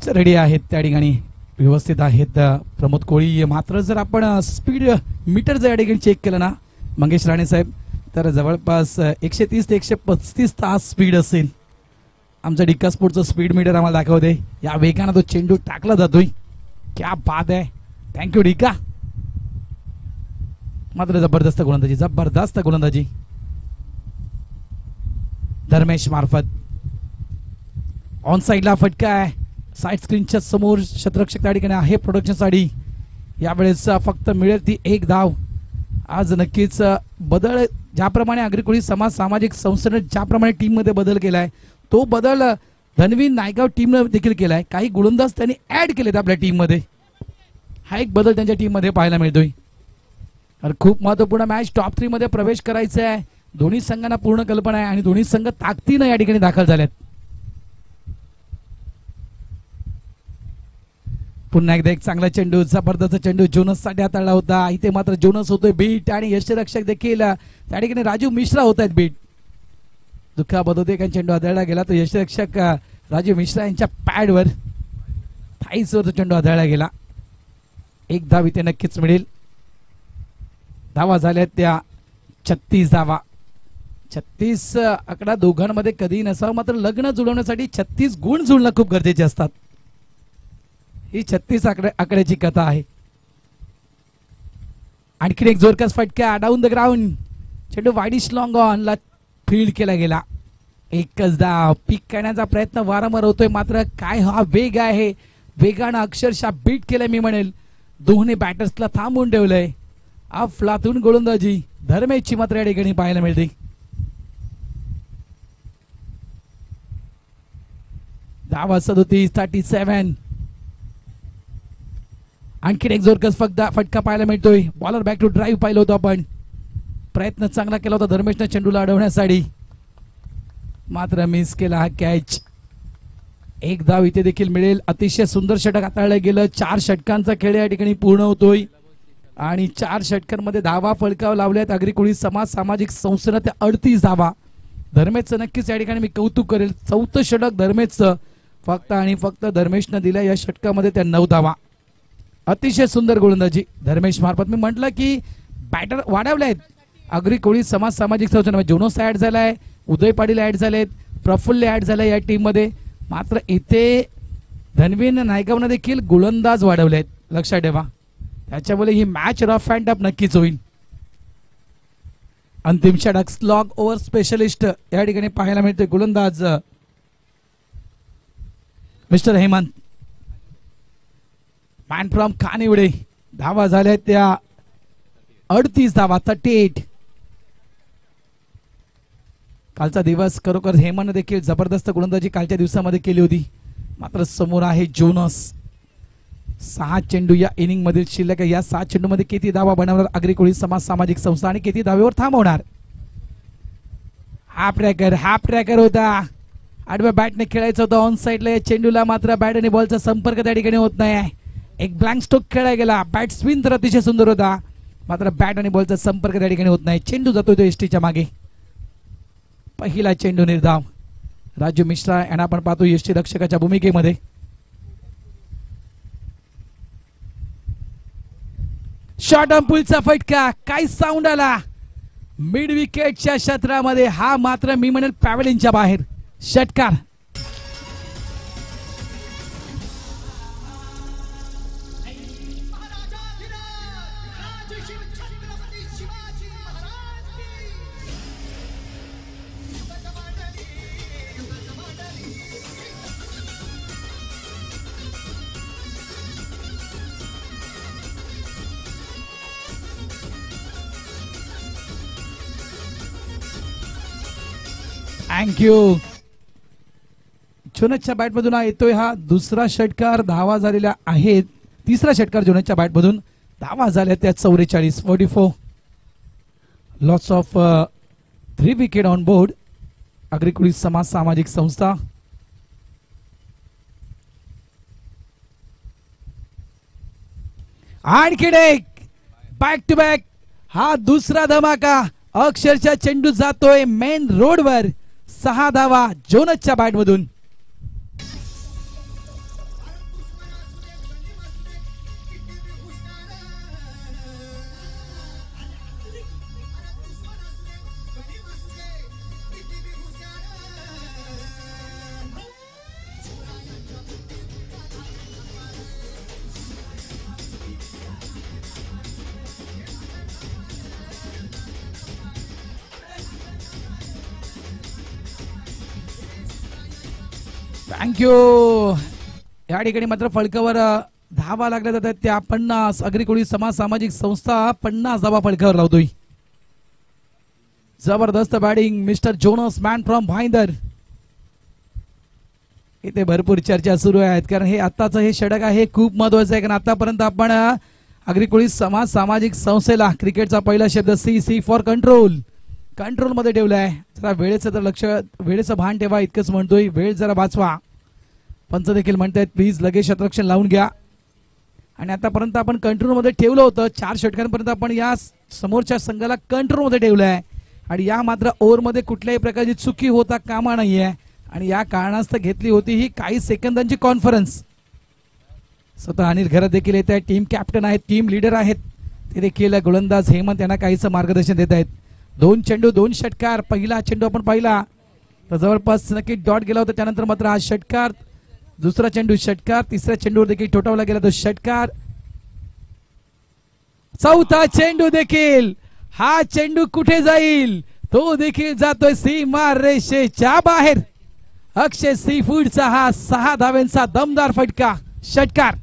रेडी आहेत त्या ठिकाणी व्यवस्थित आहेत प्रमोद कोळी. मात्र जर आपण स्पीड मीटर जर या ठिकाणी चेक केलं ना मंगेश राणे साहेब तर जवळपास 130 ते 135 तास स्पीड असेल. आमचा डिक्का स्पोर्टचं स्पीड मीटर आम्हाला दाखवते. या वेगानं तो चेंडू टाकला जातोय. क्या बात आहे. थँक्यू डिका. मात्र जबरदस्त गोलंदाजी धर्मेश मार्फत. ऑन साइडला फटका आहे. साइड स्क्रीनच्या समोर क्षेत्ररक्षक त्या ठिकाणी आहे प्रोडक्शन साठी. यावेळेस फक्त मिळेल ती एक धाव. आज नक्कीच बदल ज्याप्रमाणे अग्रकुळी समाज सामाजिक संस्थेने ज्याप्रमाणे टीम मध्ये बदल केलाय तो बदल धनवी नायगाव टीमने देखील केलाय. काही गोलंदाज त्यांनी ऍड केलेत आपल्या टीम मध्ये. हा एक बदल त्यांच्या टीम मध्ये पाहायला मिळतोय. खूप महत्वपूर्ण मॅच टॉप 3 मध्ये प्रवेश करायचा आहे. दोन्ही संघांना पूर्ण कल्पना आहे आणि दोन्ही संघ ताकदीने या ठिकाणी दाखल झालेत. पुन्हा एकदा एक चांगला चेंडू जबरदस्त चेंडू जोनस साठी हाताळला होता. इथे मात्र जोनस होतोय बीट आणि यष्टीरक्षक देखील त्या ठिकाणी राजू मिश्रा होत आहेत बीट. दुखापत होते कारण चेंडू आदळला गेला तर यष्टीरक्षक राजू मिश्रा यांच्या पॅडवर थाईसवर चेंडू आदळला गेला. एक धाव इथे नक्कीच मिळेल. धावा झाल्या त्या 36 धावा. 36 आकडा दोघांमध्ये कधी नसावा मात्र लग्न जुळवण्यासाठी 36 गुण जुळणं खूप गरजेचे असतात. ही 36 आकड्याची कथा आहे. आणखी एक जोरकस फटका डाऊन द ग्राउंड. चेंडू वाईडिश लॉंग ऑन ला फील्ड केला गेला. एकच धाव. पीक करण्याचा प्रयत्न वारंवार होतोय मात्र काय हा वेग आहे. वेगानं अक्षरशः बीट केलंय मी म्हणेल. दोन्ही बॅटर्सला थांबवून ठेवलंय. अफलातून गोलंदाजी धर्मेशची मात्र या ठिकाणी पाहायला मिळते. धावा 37 37. आणखीन एक जोरकस फटका पाहायला मिळतोय. बॉलर बॅक टू ड्राईव्ह पाहिलं होतं आपण. प्रयत्न चांगला केला होता धर्मेशने चेंडूला अडवण्यासाठी, मात्र मिस केला हा कॅच. एक धाव इथे देखील मिळेल. अतिशय सुंदर षटक हाताळलं गेलं. 4 षटकांचा खेळ या ठिकाणी पूर्ण होतोय आणि 4 षटकांमध्ये धावा फलकाव लावल्यात आगरी कोळी समाज सामाजिक संस्थेनं त्या 38 धावा. धर्मेशचं नक्कीच या ठिकाणी मी कौतुक करेल. 4थं षटक धर्मेशचं, फक्त आणि फक्त धर्मेशनं दिल्या या षटकामध्ये त्या 9 धावा. अतिशय सुंदर गोलंदाजी धर्मेश मार्फत. मी म्हटलं की बॅटर वाढवले आहेत आगरी कोळी समाज सामाजिक संस्थेमध्ये. जोनोस ऍड झालाय, उदय पाटील ऍड झालेत, प्रफुल्ल ऍड झालाय या टीम मध्ये. मात्र इथे धनवीन नायगावनं देखील गोलंदाज वाढवले आहेत, लक्षात ठेवा. त्याच्यामुळे ही मॅच रफ अँड टफ नक्कीच होईल. अंतिम षटक स्लॉग ओव्हर स्पेशलिस्ट या ठिकाणी पाहायला मिळते. गोलंदाज मिस्टर हेमंत, मॅन फ्रॉम कानिवडे. धावा झाल्या त्या 38 धावा, 38. कालचा दिवस खरोखर हेमंत देखील जबरदस्त गोलंदाजी कालच्या दिवसामध्ये केली होती. मात्र समोर आहे जोनस. 6 चेंडू या इनिंग मध्ये शिल्लक आहे. या 6 चेंडू मध्ये किती धावा बनवणार आगरी कोळी समाज सामाजिक संस्था आणि किती धावेवर थांबवणार. हाफ ट्रॅकर होता. आडव्या बॅटने खेळायचं होतं ऑन साइडला या चेंडूला, मात्र बॅट आणि बॉलचा संपर्क त्या ठिकाणी होत नाही. एक ब्लँक स्ट्रोक खेळायला गेला. बॅट स्पिन तर अतिशय सुंदर होता, मात्र बॅट आणि बॉलचा संपर्क त्या ठिकाणी होत नाही. चेंडू जातोय तो एसटीच्या मागे. पहिला चेंडू निर्धाव. राजू मिश्रा यांना आपण पाहतो एसटी रक्षकाच्या भूमिकेमध्ये. शॉर्ट ऑन पुलचा फटका, काय साऊंड आला मिड विकेटच्या क्षेत्रामध्ये. हा मात्र मी म्हणेल पॅव्हलिनच्या बाहेर. षटकार. थँक्यू. जोनसच्या बॅटमधून येतोय हा दुसरा षटकार. धावा झालेल्या आहेत. तिसरा षटकार जोनसच्या बॅटमधून. धावा झाल्या त्या 44, 44. Loss of 3 wicket on board Agri Koli समाज सामाजिक संस्था. आणखी एक बॅक टू बॅक. हा दुसरा धमाका. अक्षरशः चेंडू जातोय मेन रोडवर. 6 धावा जोनसच्या बॅटमधून. थँक्यू. या ठिकाणी मात्र फलकावर धावा लागल्या जातात त्या 50. आगरी कोळी समाज सामाजिक संस्था 50 धावा फलकावर लावतोय. जबरदस्त batting mister Jonas, man from Bhayandar. इथे भरपूर चर्चा सुरू आहेत, कारण हे आताचं हे षटक आहे खूप महत्वाचं आहे. कारण आतापर्यंत आपण आगरी कोळी समाज सामाजिक संस्थेला क्रिकेटचा पहिला शब्द सी फॉर कंट्रोल मध्ये ठेवलाय. जरा वेळेचं तर लक्ष, वेळेचं भान ठेवा इतकंच म्हणतोय. वेळ जरा वाचवा. पंच देखील म्हणतायत प्लीज लगेच शतरक्षण लावून घ्या. आणि आतापर्यंत आपण कंट्रोल मध्ये ठेवलं होतं. 4 षटकांपर्यंत आपण या समोरच्या संघाला कंट्रोल मध्ये ठेवलंय. आणि या मात्र ओव्हर मध्ये कुठल्याही प्रकारची चुकी होता कामा नाहीये. आणि या कारणास्तव घेतली होती ही काही सेकंदांची कॉन्फरन्स. स्वतः अनिल घरात देखील येत आहेत. टीम कॅप्टन आहेत, टीम लीडर आहेत. ते देखील गोलंदाज हेमंत यांना काहीच मार्गदर्शन देत आहेत. 2 चेंडू 2 षटकार. पहिला चेंडू आपण पाहिला तर जवळपास नक्की डॉट गेला होता. त्यानंतर मात्र हा षटकार. दुसरा चेंडू षटकार. तिसऱ्या चेंडूवर देखील ठोठावला गेला तो षटकार. चौथा चेंडू देखील. हा चेंडू कुठे जाईल तो देखील जातोय सीमा रेषेच्या बाहेर. अक्षय सी फूडचा हा 6 धाव्यांचा दमदार फटका. षटकार.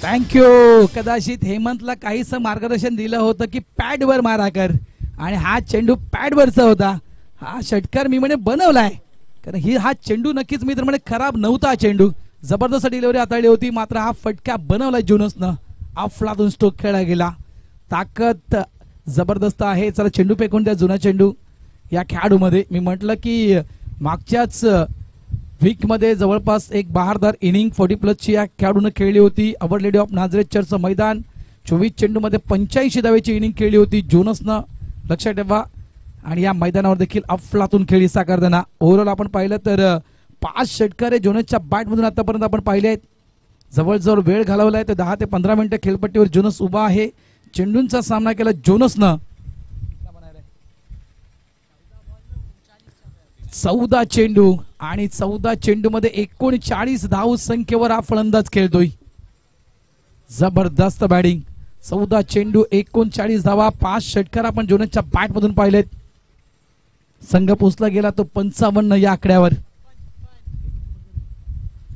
थँक्यू. कदाचित हेमंतला काहीच मार्गदर्शन दिलं होतं की पॅडवर मारा कर, आणि हा चेंडू पॅडवरचा होता. हा षटकार मी म्हणे बनवलाय, कारण हा चेंडू नक्कीच मी तर म्हणे खराब नव्हता. चेंडू जबरदस्त डिलिव्हरी हाताळली होती, मात्र हा फटका बनवला जोनसनं. अफलातून स्ट्रोक खेळला गेला. ताकद जबरदस्त आहे. चला चेंडू फेकून द्या, जुना चेंडू या खेळाडूमध्ये. मी म्हटलं की मागच्याच वीकमध्ये जवळपास एक बहारदार इनिंग 40+ या खेळाडूने खेळली होती. अवर लेडी ऑफ नाझरेथ चर्चचं मैदान 24 चेंडूमध्ये 85 धावेची इनिंग खेळली होती जोनसनं, लक्षात ठेवा. आणि या मैदानावर देखील अफलातून खेळी साकारताना ओव्हरऑल आपण पाहिलं तर 5 षटकारे जोनसच्या बॅटमधून आतापर्यंत आपण पाहिले आहेत. जवळजवळ वेळ घालवलाय तर 10 ते 15 मिनिटं खेळपट्टीवर जोनस उभा आहे. चेंडूंचा सामना केला जोनसनं. 14 चेंडू आणि 14 चेंडूमध्ये 39 धाव संख्येवर हा फलंदाज खेळतोय. जबरदस्त बॅटिंग. 14 चेंडू 39 धावा, 5 षटकार आपण जोनसच्या बॅटमधून पाहिलेत. संघ पोचला गेला तो 55 या आकड्यावर,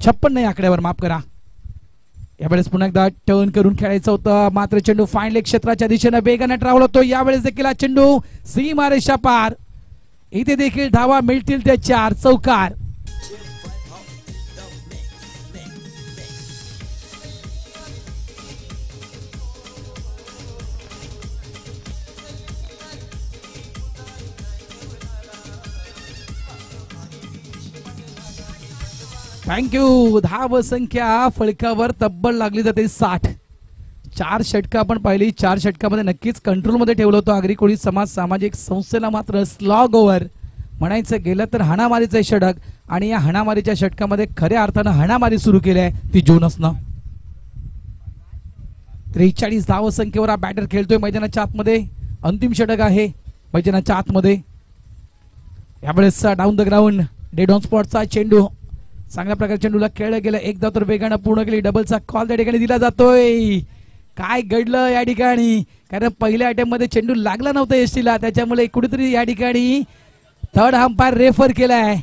56 या आकड्यावर, माफ करा. यावेळेस पुन्हा एकदा टर्न करून खेळायचं होतं, मात्र चेंडू फाईन लेग क्षेत्राच्या दिशेने वेगाने ट्रॅव्हल होतो. यावेळेस देखील हा चेंडू सीमारेषा पार. इथे देखील धावा मिळतील त्या 4 चौकार. थँक्यू. धाव संख्या फलकावर तब्बल लागली जाते 60. 4 षटकं आपण पाहिली. 4 षटकामध्ये नक्कीच कंट्रोलमध्ये ठेवलं होतं आगरी कोळी समाज सामाजिक संस्थेला. मात्र स्लॉग ओव्हर म्हणायचं गेलं तर हाणामारीचं षटक, आणि या हाणामारीच्या षटकामध्ये खऱ्या अर्थानं हाणामारी सुरू केली आहे ती जोनसनं. 43 धाव संख्येवर हा बॅटर खेळतोय मैदानाच्या आतमध्ये. अंतिम षटक आहे मैदानाच्या आतमध्ये. यावेळेस down the ground dead on स्पॉटचा चेंडू चांगल्या प्रकारे चेंडूला खेळलं गेलं. एकदा तर वेगानं पूर्ण केली. डबलचा कॉल त्या ठिकाणी दिला जातोय. काय घडलं या ठिकाणी, कारण पहिल्या अटेम्प्ट मध्ये चेंडू लागला नव्हता एसटीला, त्याच्यामुळे कुठेतरी या ठिकाणी थर्ड अंपायर रेफर केलाय.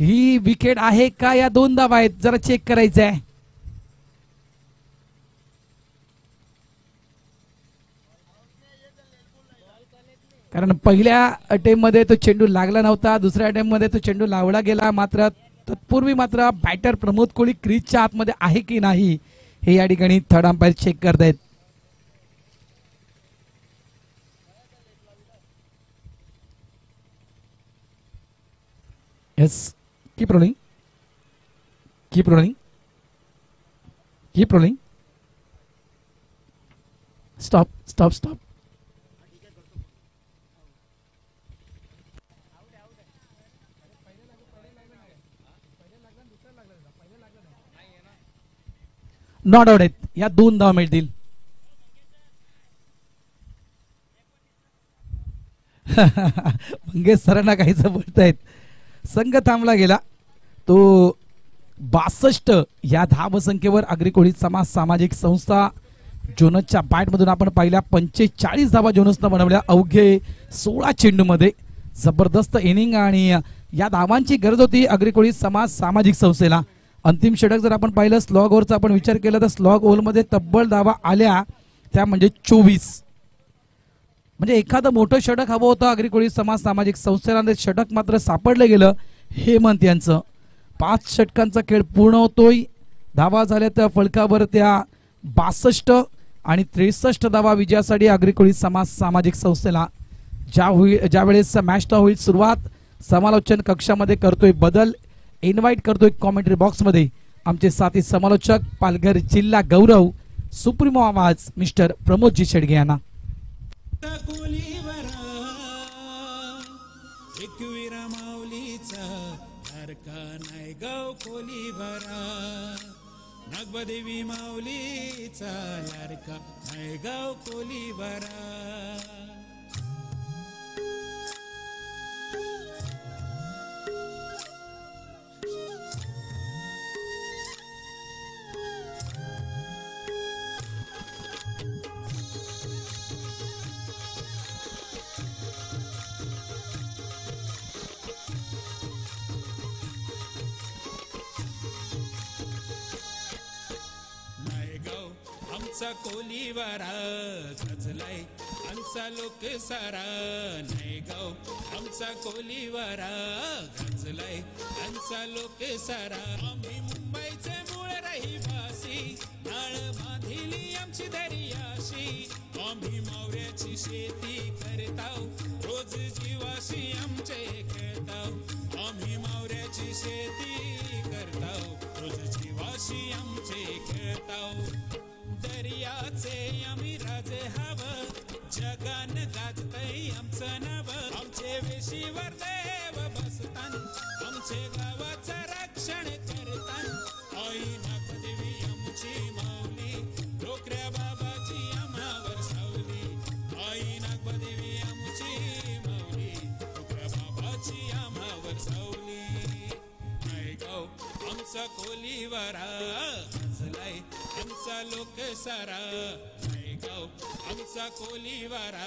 ही विकेट आहे का, या 2 धावा आहेत, जरा चेक करायचं आहे. कारण पहिल्या अटेम्प्ट मध्ये तो चेंडू लागला नव्हता, दुसऱ्या अटेम्प्ट मध्ये तो चेंडू लावला गेला. मात्र तत्पूर्वी मात्र बॅटर प्रमोद कोळी क्रीजच्या आतमध्ये आहे की नाही हे या ठिकाणी थर्ड अंपायर चेक करतायत. Yes, keep rolling, keep rolling, keep rolling. Stop stop stop. Not out आहेत. या 2 धावा मिळतील. मंगेश सरांना काहीच बोलतायत. संघ थांबला गेला तो 62 या धाव संख्येवर आगरी कोळी समाज सामाजिक संस्था जोनसच्या बॅटमधून आपण पाहिल्या 45 धावा जोनसनं बनवल्या अवघे 16 चेंडूमध्ये. जबरदस्त इनिंग, आणि या धावांची गरज होती आगरी कोळी समाज सामाजिक संस्थेला. अंतिम षटक जर आपण पाहिलं स्लॉग ओव्हरचा आपण विचार केला तर स्लॉग ओव्हरमध्ये तब्बल धावा आल्या त्या म्हणजे 24. म्हणजे एखादं मोठं षटक हवं होतं आगरी कोळी समाज सामाजिक संस्थेला, षटक मात्र सापडलं गेलं हेमंत यांचं. 5 षटकांचा खेळ पूर्ण होतोय. धावा झाल्या त्या फलकावर त्या 62 आणि 63 धावा विजयासाठी आगरी कोळी समाज सामाजिक संस्थेला. ज्यावेळेस मॅचला होईल सुरुवात, समालोचन कक्षामध्ये करतोय बदल, इन्व्हाइट करतोय कॉमेंट्री बॉक्स मध्ये आमचे साथी समालोचक पालघर जिल्हा गौरव सुप्रीमो आवाज मिस्टर प्रमोदजी शेडगे यांना. एकवीरा माऊलीचा लाडका नाही गाव कोलीवरा, नागबादेवी माऊलीचा लाडका नाही गाव कोलीवरा. आमचा कोलीवारा गाजलाय आमचा लोक सारा नायगाव आमचा कोलीवारा गाजलाय आमचा लोक सारा आम्ही मुंबईचे मूळ रहिवासी नाळ बांधिली आमची दर्याशी आम्ही मावऱ्याची शेती करताव रोज जीवाशी आमचे खेळताव आम्ही मावऱ्याची शेती करताव रोज जीवाशी आमचे खेळताव दर्याचे आम्ही राजे हवं जगान गाजतय आमचं नाव आमचे वेशीवर देव बसतान आमचे गावाचं रक्षण करतान आई नागदेवी आमची माऊली डोकऱ्या बाबाची आम्हावर सावली आई नागदेवी आमची माऊली डोकऱ्या बाबाची आम्हावर सावली नायगाव आमचा कोलीवारा गाजलाय आमचा लोक सारा नायगाव आमचा कोलीवारा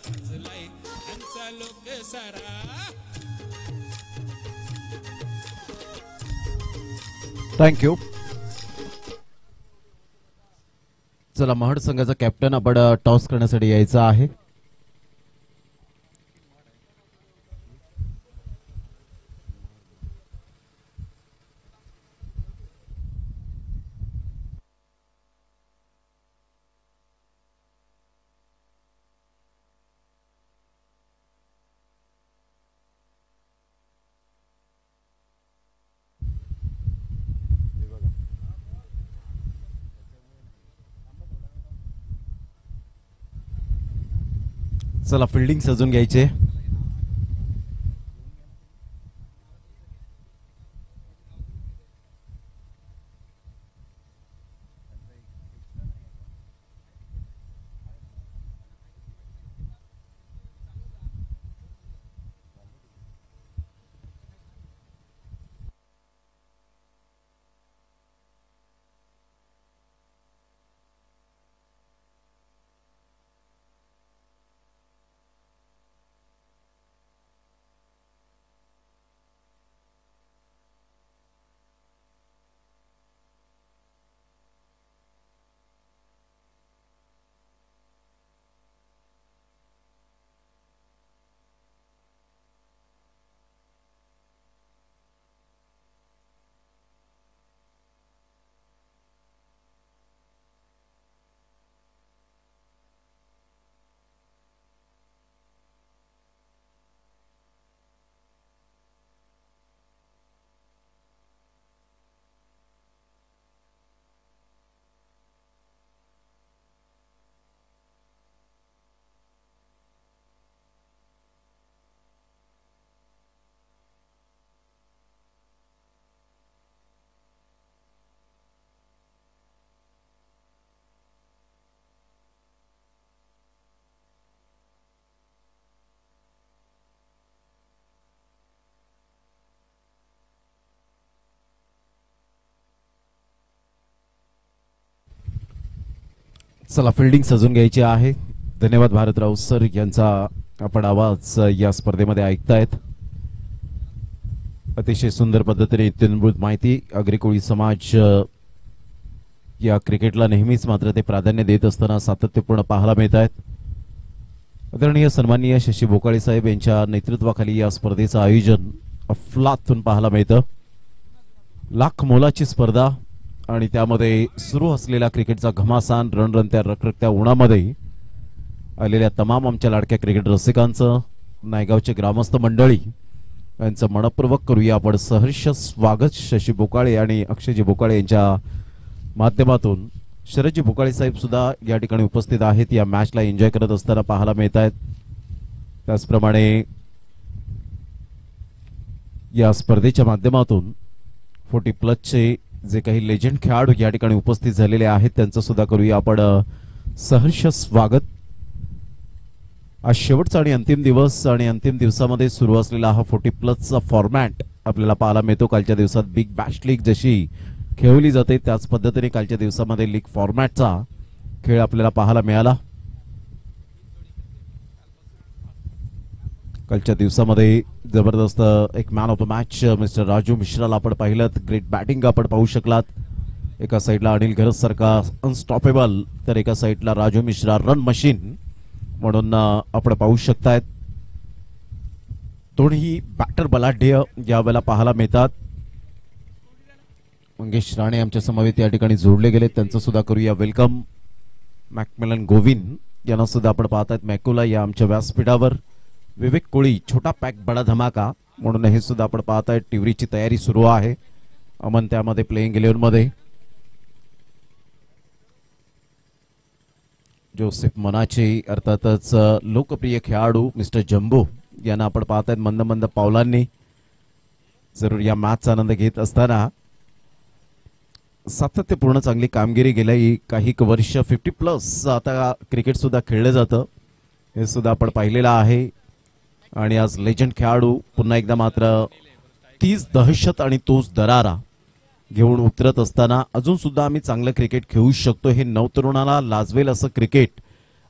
गाजलाय आमचा लोक सारा थँक्यू. चला महाड संघाचा कॅप्टन आपण टॉस करण्यासाठी यायचा आहे. चला फिल्डिंग सजून घ्यायचे. चला फिल्डिंग सजून घ्यायची आहे. धन्यवाद भारतराव सर यांचा आपण आवाज या स्पर्धेमध्ये ऐकतायत. अतिशय सुंदर पद्धतीने इत्युनभूत माहिती. अग्रकोळी समाज या क्रिकेटला नेहमीच मात्र ते प्राधान्य देत असताना सातत्यपूर्ण पाहायला मिळत आहेत. आदरणीय सन्माननीय शशी बोकाळे साहेब यांच्या नेतृत्वाखाली या स्पर्धेचं आयोजन अफलातून पाहायला मिळतं. लाख मोलाची स्पर्धा आणि त्यामध्ये सुरू असलेला क्रिकेटचा घमासान रणरणत्या रखरखत्या उन्हामध्ये आलेल्या तमाम आमच्या लाडक्या क्रिकेट रसिकांचं नायगावचे ग्रामस्थ मंडळी यांचं मनपूर्वक करूया आपण सहर्ष स्वागत. शशी बोकाळे आणि अक्षयजी बोकाळे यांच्या माध्यमातून शरदजी बोकाळे साहेब सुद्धा या ठिकाणी उपस्थित आहेत. या मॅचला एन्जॉय करत असताना पाहायला मिळत आहेत. त्याचप्रमाणे या स्पर्धेच्या माध्यमातून 40+ जे काही लेजंड खेळाडू या ठिकाणी उपस्थित झालेले आहेत त्यांचं सुद्धा करूया आपण सहर्ष स्वागत. आज शेवटचा आणि अंतिम दिवस आणि अंतिम दिवसामध्ये सुरू असलेला हा 40+ फॉर्मॅट आपल्याला पाहायला मिळतो. कालच्या दिवसात बिग बॅश लीग जशी खेळवली जाते त्याच पद्धतीने कालच्या दिवसामध्ये लीग फॉर्मॅटचा खेळ आपल्याला पाहायला मिळाला. कालच्या दिवसामध्ये जबरदस्त एक man of the match mister Raju मिश्राला आपण पाहिलं. ग्रेट बॅटिंग आपण पाहू शकलात. एका साईडला अनिल घरत सारखा अनस्टॉपेबल, तर एका साईडला राजू मिश्रा रन मशीन म्हणून आपण पाहू शकतायत. दोन्ही बॅटर बलाढ्य यावेळेला पाहायला मिळतात. मंगेश राणे आमच्या समवेत या ठिकाणी जोडले गेले, त्यांचं सुद्धा करूया वेलकम. मॅकमिलन गोविंद यांना सुद्धा आपण पाहतायत मॅकोला या आमच्या व्यासपीठावर. विवेक कोळी छोटा पॅक बडा धमाका म्हणून हे सुद्धा आपण पाहतायत. टिवरीची तयारी सुरू आहे. अमन त्यामध्ये प्लेइंग 11 मध्ये. जोसेफ मनाचे अर्थातच लोकप्रिय खेळाडू मिस्टर जम्बो यांना आपण पाहतायत मंद मंद पावलांनी जरूर या मॅचचा आनंद घेत असताना. सातत्यपूर्ण चांगली कामगिरी गेल्या काही वर्ष 50+ आता क्रिकेट सुद्धा खेळलं जातं हे सुद्धा आपण पाहिलेलं आहे. आणि आज लेजंड खेळाडू पुन्हा एकदा मात्र तीच दहशत आणि तोच दरारा घेऊन उतरत असताना अजून सुद्धा आम्ही चांगलं क्रिकेट खेळू शकतो हे नवतरुणाला लाजवेल असं क्रिकेट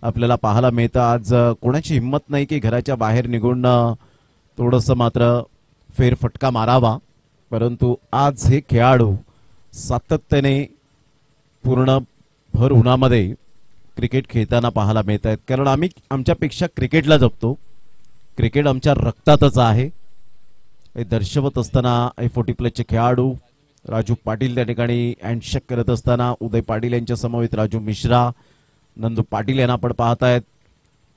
आपल्याला पाहायला मिळतं. आज कोणाची हिंमत नाही की घराच्या बाहेर निघून थोडंसं मात्र फेरफटका मारावा, परंतु आज हे खेळाडू सातत्याने पूर्ण भर उन्हामध्ये क्रिकेट खेळताना पाहायला मिळत आहेत. कारण आम्ही आमच्यापेक्षा क्रिकेटला जपतो, क्रिकेट आमच्या रक्तातच आहे हे दर्शवत असताना F40+ खेळाडू राजू पाटील त्या ठिकाणी हँडशेक करत असताना उदय पाटील यांच्या समवेत राजू मिश्रा, नंदू पाटील यांना आपण पाहतायत.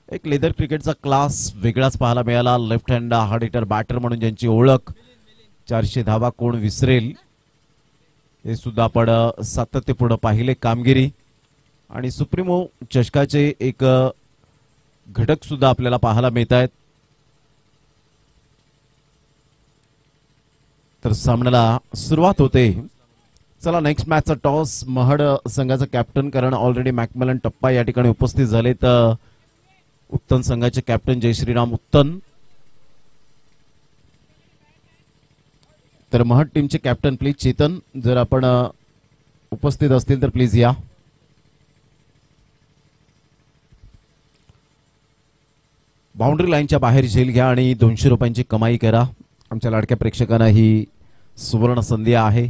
एक लेदर क्रिकेटचा क्लास वेगळाच पाहायला मिळाला. Left hand hard hitter batter म्हणून ज्यांची ओळख, 400 धावा कोण विसरेल हे सुद्धा आपण सातत्यपूर्ण पाहिले कामगिरी. आणि सुप्रीमो चषकाचे एक घटक सुद्धा आपल्याला पाहायला मिळत आहेत. तर सामन्याला सुरुवात होते. चला नेक्स्ट मॅचचा टॉस महड संघाचा कॅप्टन, कारण ऑलरेडी मॅकमिलन टप्पा या ठिकाणी उपस्थित झाले. तर उत्तन संघाचे कॅप्टन जय श्रीराम उत्तन, तर महड टीमचे कॅप्टन प्लीज चेतन जर आपण उपस्थित असतील तर प्लीज या. बाउंड्री लाईनच्या बाहेर झेल घ्या आणि 200 रुपयांची कमाई करा. आमच्या लाडक्या प्रेक्षकांना ही सुवर्ण संधी आहे.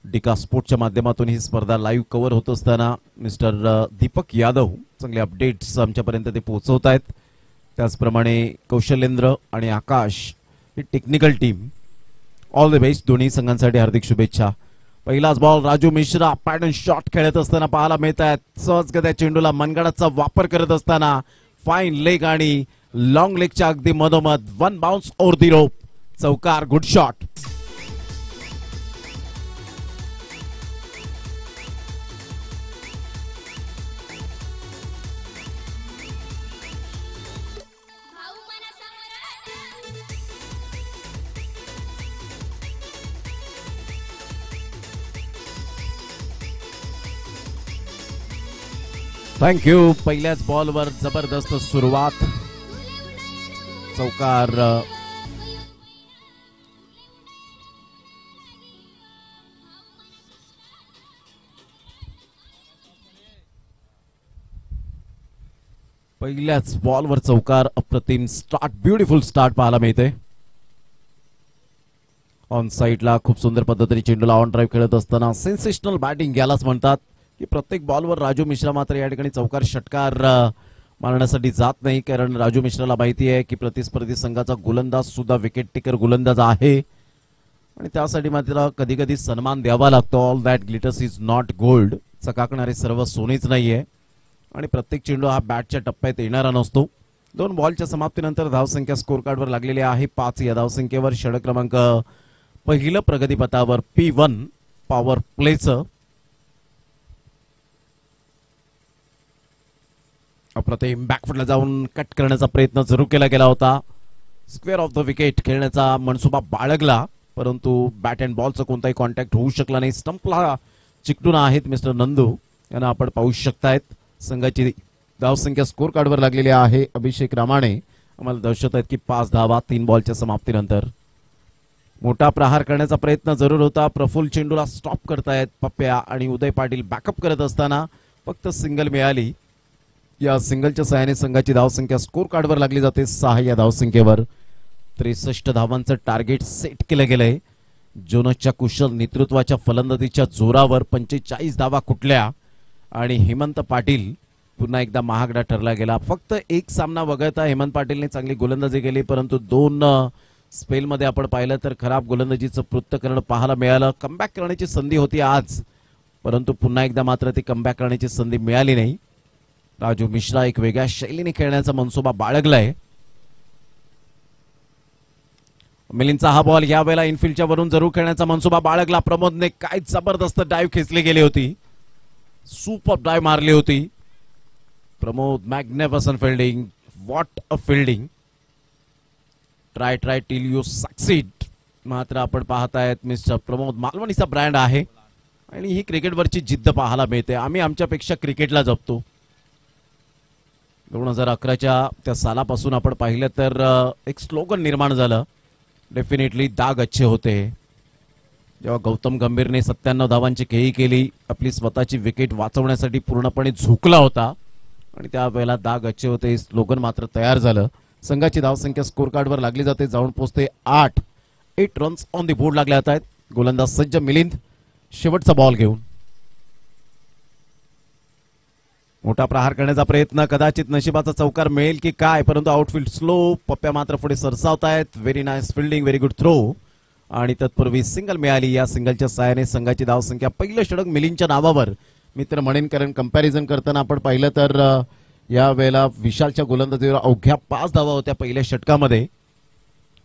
डिका स्पोर्टच्या माध्यमातून ही स्पर्धा लाईव्ह कव्हर होत असताना मिस्टर दीपक यादव चांगले अपडेट्स आमच्यापर्यंत ते पोहोचवत आहेत. त्याचप्रमाणे कौशलेंद्र आणि आकाश ही technical team. All the best दोन्ही संघांसाठी हार्दिक शुभेच्छा. पहिलाच ball Raju Mishra pattern shot खेळत असताना पाहायला मिळत आहेत. सहजगत्या चेंडूला मनगडाचा वापर करत असताना फाईन लेग आणि लॉंग लेगच्या अगदी मधोमध 1 बाउन्स ओव्हर दी रोप, चौकार, गुड शॉट. थँक्यू. पहिल्याच बॉलवर जबरदस्त सुरुवात, चौकार. पहिल्याच बॉलवर चौकार, अप्रतिम स्टार्ट, ब्युटिफुल स्टार्ट पाहायला मिळते. ऑन साइडला खूप सुंदर पद्धतीने चेंडूला ऑन ड्राईव्ह खेळत असताना सेन्सेशनल बॅटिंग यालाच म्हणतात की प्रत्येक बॉलवर राजू मिश्रा मात्र या ठिकाणी चौकार षटकार मारण्यासाठी जात नाही, कारण राजू मिश्राला माहिती आहे की प्रतिस्पर्धी संघाचा गोलंदाज सुद्धा विकेट टेकर गोलंदाज आहे आणि त्यासाठी मात्र कधी कधी सन्मान द्यावा लागतो. All that glitters is not gold, चकाकणारे सर्व सोनेच नाहीये आणि प्रत्येक चेंडू हा बॅटच्या टप्प्यात येणारा नसतो. 2 बॉलच्या समाप्तीनंतर धावसंख्या स्कोर कार्डवर लागलेली आहे 5. या धावसंख्येवर षटक क्रमांक पहिलं प्रगतीपथावर P1 पॉवर प्लेचं. अप्रतिम बॅकफुटला जाऊन कट करण्याचा प्रयत्न जरूर केला गेला होता. स्क्वेअर ऑफ द विकेट खेळण्याचा मनसुबा बाळगला, परंतु बॅट अँड बॉलचा कोणताही कॉन्टॅक्ट होऊ शकला नाही. स्टंपला चिकटून आहेत मिस्टर नंदू यांना आपण पाहू शकतायत. संघाची धावसंख्या स्कोर कार्डवर लागलेली आहे. अभिषेक रामाणे आम्हाला दर्शवत आहेत की 5 धावा 3 बॉलच्या समाप्तीनंतर. मोठा प्रहार करण्याचा प्रयत्न जरूर होता. प्रफुल्ल चेंडूला स्टॉप करतायत पप्प्या आणि उदय पाटील बॅकअप करत असताना फक्त सिंगल मिळाली. या सिंगलच्या सहाय्याने संघाची धावसंख्या स्कोर कार्डवर लागली जाते 6. या धावसंख्येवर 63 धावांचं टार्गेट सेट केलं गेलंय. जोनसच्या कुशल नेतृत्वाच्या फलंदाजीच्या जोरावर 45 धावा कुठल्या आणि हेमंत पाटील पुन्हा एकदा महागडा ठरला गेला. फक्त एक सामना वगळता हेमंत पाटीलने चांगली गोलंदाजी केली, परंतु 2 स्पेलमध्ये आपण पाहिलं तर खराब गोलंदाजीचं पृथक्करण पाहायला मिळालं. कमबॅक करण्याची संधी होती आज, परंतु पुन्हा एकदा मात्र ती कमबॅक करण्याची संधी मिळाली नाही. राजू मिश्रा एक वेगळ्या शैलीने खेळण्याचा मनसुबा बाळगलाय. मिलिंदचा हा बॉल यावेळेला इनफिल्डच्या वरून जरूर खेळण्याचा मनसुबा बाळगला. प्रमोदने काय जबरदस्त डाईव्ह खेचली गेली होती, सुपर डाईव्ह मारली होती. Pramod magnificent fielding, what a fielding. Try till you succeed. मात्र आपण पाहतायत मिस्टर प्रमोद मालवणीचा ब्रँड आहे आणि ही क्रिकेटवरची जिद्द पाहायला मिळते. आम्ही आमच्यापेक्षा क्रिकेटला जपतो. 2011च्या त्या सालापासून आपण पाहिलं तर एक स्लोगन निर्माण झालं, डेफिनेटली दाग अच्छे होते. जेव्हा गौतम गंभीरने 97 धावांची खेळी केली, आपली स्वतःची विकेट वाचवण्यासाठी पूर्णपणे झुकला होता आणि त्यावेळेला दाग अच्छे होते हे स्लोगन मात्र तयार झालं. संघाची धावसंख्या स्कोर कार्डवर लागली जाते, जाऊन पोहोचते 8 रन्स ऑन दी बोर्ड लागले आहेत. गोलंदाज सज्ज मिलिंद शेवटचा बॉल घेऊन मोठा प्रहार करण्याचा प्रयत्न, कदाचित नशिबाचा चौकार मिळेल की काय, परंतु आउटफील्ड स्लो. पप्प्या मात्र पुढे सरसावतायत. Very nice fielding, very good throw आणि तत्पूर्वी सिंगल मिळाली. या सिंगलच्या सहाय्याने संघाची धावसंख्या पहिलं षटक मिलिंदच्या नावावर मित्र म्हणेन, कारण कंपॅरिझन करताना आपण पाहिलं तर या वेळेला विशालच्या गोलंदाजीवर अवघ्या 5 धावा होत्या पहिल्या षटकामध्ये.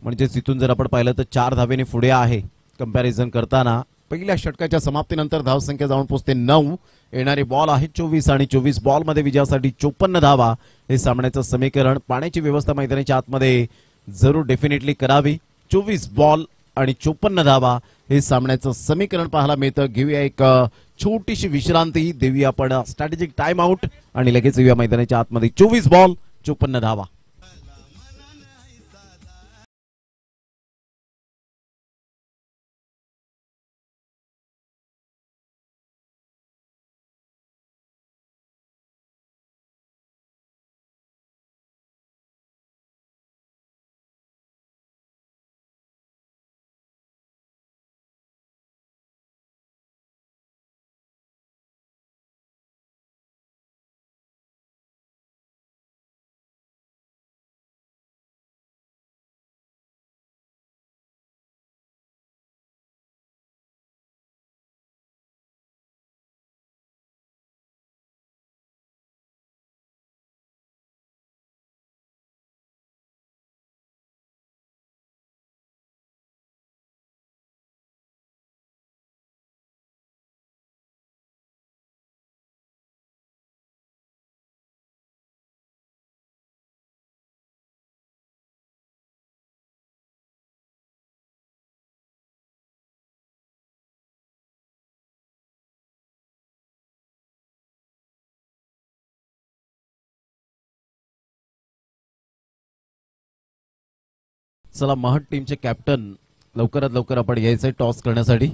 म्हणजे तिथून जर आपण पाहिलं तर 4 धावेने पुढे आहे कंपॅरिझन करताना. पहिल्या षटकाच्या समाप्तीनंतर धावसंख्या जाऊन पोहोचते 9. येणारे बॉल आहे 24 आणि 24 बॉलमध्ये विजयासाठी 54 धावा हे सामन्याचं समीकरण. पाण्याची व्यवस्था मैदानाच्या आतमध्ये जरूर डेफिनेटली करावी. 24 बॉल आणि 54 धावा हे सामन्याचं समीकरण पाहायला मिळतं. घेऊया एक छोटीशी विश्रांती, देऊया आपण स्ट्रॅटेजिक टाइम आउट आणि लगेच येऊया मैदानाच्या आतमध्ये. 24 बॉल 54 धावा. चला, महट टीमचे कॅप्टन लवकरात लवकर आपण यायचंय टॉस करण्यासाठी.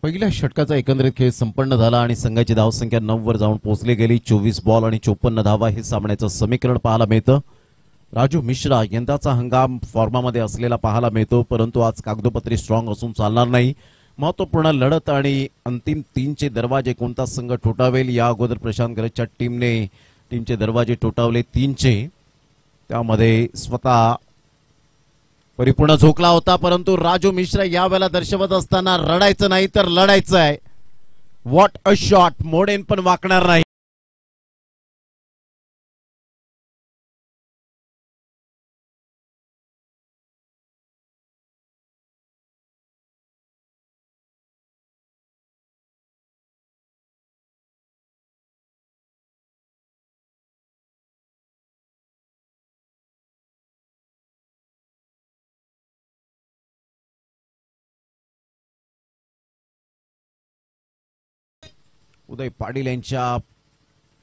पहिल्या षटकाचा एकंदरीत खेळ संपन्न झाला आणि संघाची धावसंख्या 9 वर जाऊन पोहोचली गेली. 24 बॉल आणि 54 धावा हे सामन्याचं समीकरण पाहायला मिळतं. राजू मिश्रा यंदाचा हंगाम फॉर्मामध्ये असलेला पाहायला मिळतो, परंतु आज कागदोपत्री स्ट्रॉंग असून चालणार नाही. महत्वपूर्ण लढत आणि अंतिम 3चे दरवाजे कोणता संघ ठोठावेल. या अगोदर प्रशांत गरजच्या टीमचे दरवाजे ठोठावले 3चे. त्यामध्ये स्वतः परिपूर्ण झोकला होता, परंतु राजू मिश्रा यावेळेला दर्शवत असताना रडायचं नाही तर लढायचं आहे. What a shot. मोडेन पण वाकणार नाही. उदय पाटील यांच्या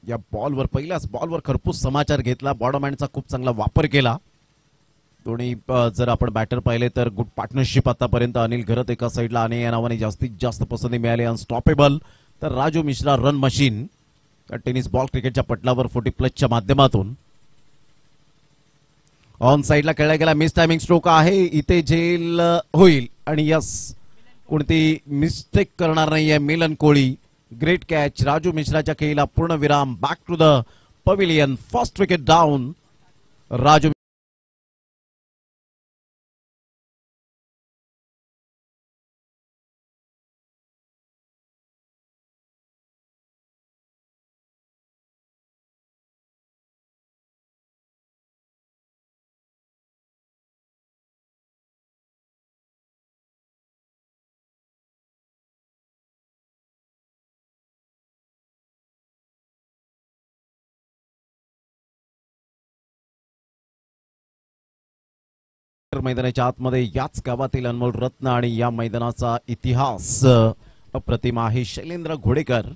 या बॉलवर, पहिल्याच बॉलवर खरपूस समाचार घेतला. बॉडमॅनचा खूप चांगला वापर केला. दोन्ही जर आपण बॅटर पाहिले तर गुड पार्टनरशिप आतापर्यंत. अनिल घरत एका साईडला आणि या नावाने जास्तीत जास्त पसंती मिळाली. अनस्टॉपेबल तर Raju Mishra run machine. Tennis ball क्रिकेटच्या पटलावर 40+ च्या माध्यमातून ऑन साइडला खेळला गेला, मिस टायमिंग स्ट्रोक आहे, इथे झेल होईल आणि यस कोणती मिस्टेक करणार नाहीये मिलन कोळी. Great catch. राजू मिश्राच्या खेळीला पूर्ण विराम. Back to the pavilion. First wicket down. Raju मैदानाच्या आतमध्ये याच गावातील अनमोल रत्न आणि या मैदानाचा इतिहास अप्रतिम आहे. शैलेंद्र घोडेकर.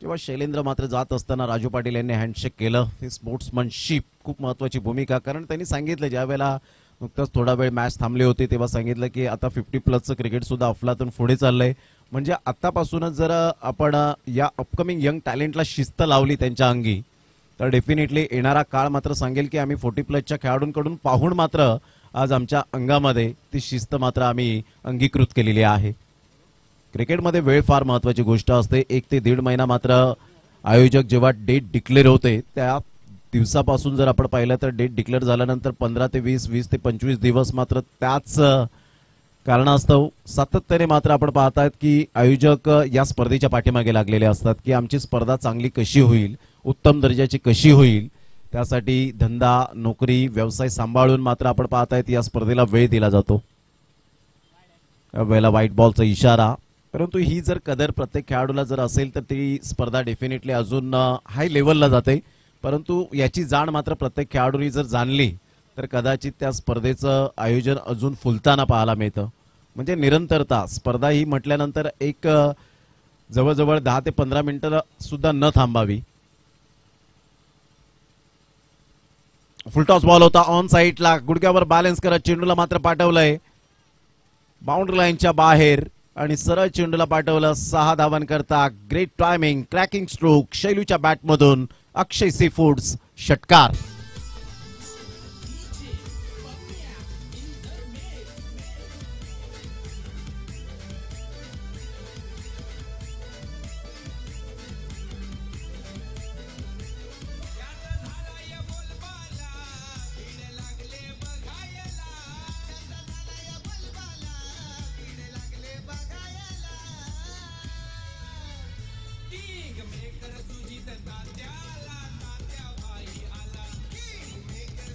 जेव्हा शैलेंद्र मात्र जात असताना राजू पाटील यांनी हँडशेक केलं. हे स्पोर्ट्समनशिप खूप महत्वाची भूमिका, कारण त्यांनी सांगितलं ज्या वेळेला नुकताच थोडा वेळ मॅच थांबली होती तेव्हा सांगितलं की आता 50+ क्रिकेट सुद्धा अफलातून पुढे चाललंय. म्हणजे आतापासूनच जर आपण या अपकमिंग यंग टॅलेंटला शिस्त लावली त्यांच्या अंगी तर डेफिनेटली येणारा काळ मात्र सांगेल की आम्ही 40+ खेळाडूंकडून पाहून मात्र आज आमच्या अंगामध्ये ती शिस्त मात्र आम्ही अंगीकृत केलेली आहे. क्रिकेटमध्ये वेळ फार महत्वाची गोष्ट असते. 1 ते 1.5 महिना मात्र आयोजक जेव्हा डेट डिक्लेअर होते त्या दिवसापासून जर आपण पाहिलं तर डेट डिक्लेअर झाल्यानंतर 15 ते 20, 20 ते 25 दिवस मात्र त्याच कारणास्तव सातत्याने मात्र आपण पाहतात की आयोजक या स्पर्धेच्या पाठीमागे लागलेले असतात की आमची स्पर्धा चांगली कशी होईल, उत्तम दर्जाची कशी होईल. त्यासाठी धंदा, नोकरी, व्यवसाय सांभाळून मात्र आपण पाहतायत या स्पर्धेला वेळ दिला जातो. वेळेला व्हाईट बॉलचा इशारा. परंतु ही जर कदर प्रत्येक खेळाडूला जर असेल तर ती स्पर्धा डेफिनेटली अजून हाय लेवलला जाते. परंतु याची जाण मात्र प्रत्येक खेळाडूंनी जर जाणली तर कदाचित त्या स्पर्धेचं आयोजन अजून फुलताना पाहायला मिळतं. म्हणजे निरंतरता. स्पर्धा ही म्हटल्यानंतर एक जवळजवळ 10 ते 15 मिनिटं सुद्धा न थांबावी. फुलटॉस बॉल होता ऑन साइडला. गुडघ्यावर बॅलन्स करत चेंडूला मात्र पाठवलंय बाउंड्री लाईनच्या बाहेर आणि सरळ चेंडूला पाठवलं 6 धावांकरता. ग्रेट टायमिंग, क्रॅकिंग स्ट्रोक शैलूच्या बॅटमधून अक्षय सीफूड्स षटकार.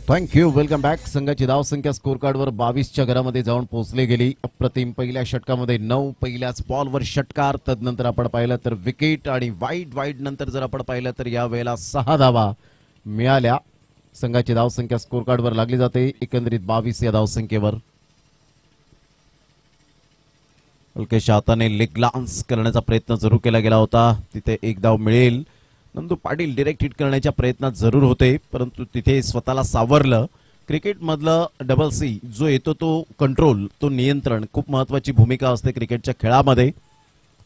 थँक्यू. Welcome back. संघाची धावसंख्या स्कोर कार्डवर 22च्या घरामध्ये जाऊन पोहोचली गेली. अप्रतिम. पहिल्या षटकामध्ये 9, पहिल्याच बॉलवर षटकार. तदनंतर आपण पाहिलं तर विकेट आणि वाईड नंतर जर आपण पाहिलं तर या वेळेला 6 धावा मिळाल्या. संघाची धावसंख्या स्कोर कार्डवर लागली जाते एकंदरीत 22 या धावसंख्येवर. हलकेशा हाताने लेग ग्लान्स करण्याचा प्रयत्न जरूर केला गेला होता. तिथे 1 धाव मिळेल. नंदू पाटील डायरेक्ट हिट करण्याच्या प्रयत्नात जरूर होते परंतु तिथे स्वतःला सावरलं. क्रिकेटमधलं डबल सी जो येतो तो कंट्रोल, तो नियंत्रण खूप महत्वाची भूमिका असते क्रिकेटच्या खेळामध्ये.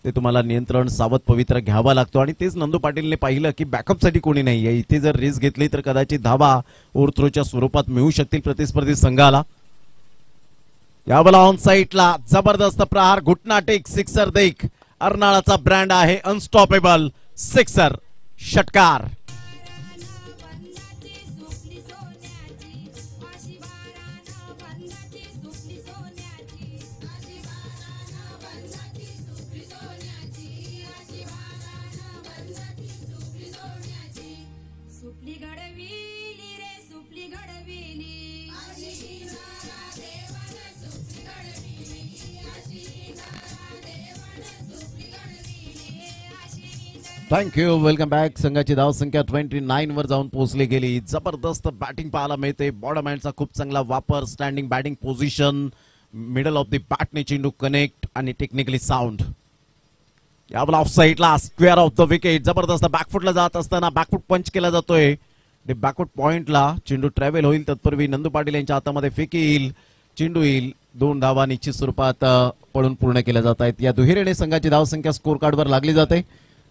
ते तुम्हाला नियंत्रण, सावध पवित्र घ्यावा लागतो आणि तेच नंदू पाटीलने पाहिलं की बॅकअपसाठी कोणी नाही आहे. इथे जर रिस्क घेतली तर कदाचित धावा ओव्हरथ्रोच्या स्वरूपात मिळू शकतील प्रतिस्पर्धी संघाला. यावेळेला ऑन साइडला जबरदस्त प्रहार, घुटना टेक, सिक्सर देख. अर्नाळाचा ब्रँड आहे अनस्टॉपेबल. सिक्सर षटकार. थँक्यू. Welcome back. संघाची धावसंख्या 29 वर जाऊन पोहोचली गेली. जबरदस्त बॅटिंग पाहायला मिळते. बॉडम हँडचा खूप चांगला वापर. Standing batting position, middle of the बॅटने चेंडू कनेक्ट आणि टेक्निकली साऊंड. यावेळेला ऑफ साइडला स्क्वेअर ऑफ द विकेट. जबरदस्त बॅकफुटला जात असताना बॅकफुट पंच केला जातोय. बॅकफुट पॉइंटला चेंडू ट्रॅव्हल होईल तत्पूर्वी नंदू पाटील यांच्या हातामध्ये फेक येईल. चेंडू येईल. 2 धावा निश्चित स्वरूपात पळून पूर्ण केल्या जात आहेत. या दुहेरीने संघाची धावसंख्या स्कोर कार्डवर लागली जाते.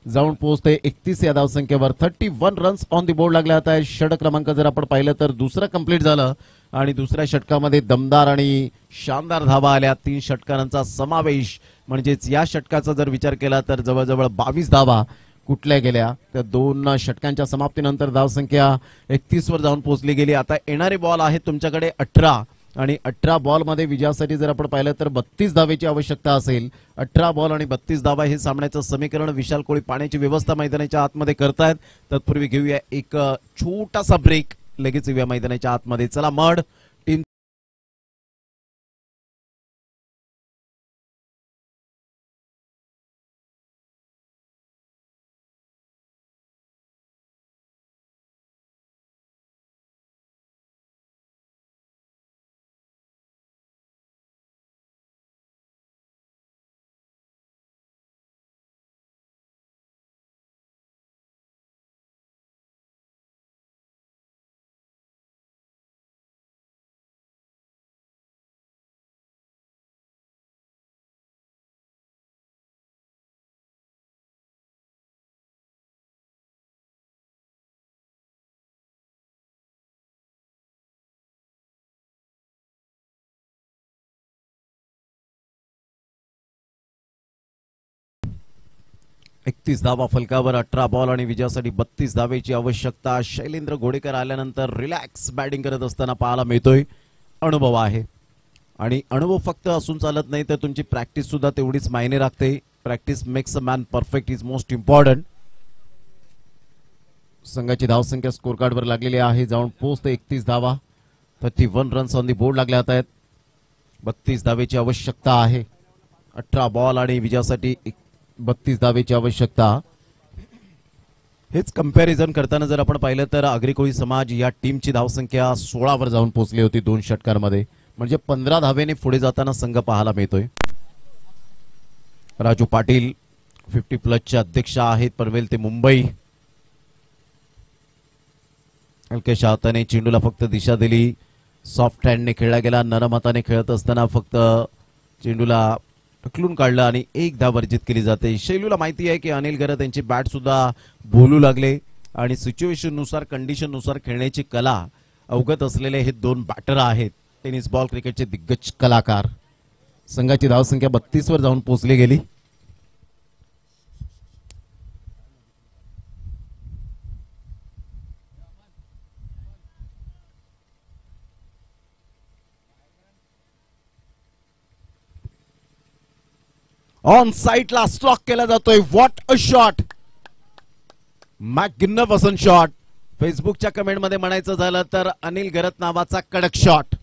जाऊन पोहोचते 31 या धावसंख्येवर. 31 रन्स ऑन दी बोर्ड लागले जात आहे. षटक क्रमांक जर आपण पाहिलं तर दुसरं कंप्लीट झालं आणि दुसऱ्या षटकामध्ये दमदार आणि शानदार धावा आल्या. 3 षटकारांचा समावेश, म्हणजेच या षटकाचा जर विचार केला तर जवळजवळ 22 धावा कुठल्या गेल्या. त्या 2 षटकांच्या समाप्तीनंतर धावसंख्या 31 वर जाऊन पोहोचली गेली. आता येणारे बॉल आहेत तुमच्याकडे 18 आणि 18 बॉल मध्ये विजयासाठी जर आपण पाहिलं तर 32 धावेची आवश्यकता असेल. 18 बॉल आणि 32 धावा हे सामन्याचं समीकरण. विशाल कोळी पाण्याची व्यवस्था मैदानाच्या आतमध्ये करतायत. तत्पूर्वी घेऊया एक छोटासा ब्रेक, लगेच येऊया मैदानाच्या आतमध्ये. चला मड टीम एकतीस धावा फलकावर. 18 बॉल आणि विजयासाठी 32 धावेची आवश्यकता. शैलेंद्र घोडेकर आल्यानंतर रिलॅक्स बॅटिंग करत असताना पाहायला मिळतोय. अनुभव आहे आणि अनुभव फक्त असून चालत नाही तर तुमची प्रॅक्टिस सुद्धा तेवढीच मायने राखते. Practice makes a man perfect is most important. संघाची धावसंख्या स्कोर कार्डवर लागलेली आहे. जाऊन पोहोचते 31 धावा. 31 रन्स ऑन दी बोर्ड लागले आहेत. 32 धावेची आवश्यकता आहे. 18 बॉल आणि विजयासाठी 32 धावेची आवश्यकता. हेच कंपॅरिझन करताना जर आपण पाहिलं तर आगरी समाज या टीमची धावसंख्या 16 वर जाऊन पोहोचली होती 2 षटकांमध्ये. म्हणजे 15 धावेने पुढे जाताना संघ पाहायला मिळतोय. राजू पाटील 50 प्लसचे अध्यक्ष आहेत. पनवेल ते मुंबई. हलक्याशा हाताने चेंडूला फक्त दिशा दिली. सॉफ्ट हँडने खेळला गेला. नरम हाताने खेळत असताना फक्त चेंडूला ढकलून काढलं आणि 1 धाव वर्जित केली जाते. शैलूला माहिती आहे की अनिल गरत यांची बॅट सुद्धा बोलू लागले आणि सिच्युएशन नुसार कंडिशन नुसार खेळण्याची कला अवगत असलेले हे 2 बॅटर आहेत. टेनिस बॉल क्रिकेटचे दिग्गज कलाकार. संघाची धावसंख्या 32 वर जाऊन पोहोचली गेली. ऑन साइटला स्ट्रोक केला जातोय. What a shot, magnificent shot. फेसबुकच्या कमेंट मध्ये म्हणायचं झालं तर अनिल गरत नावाचा कडक शॉट.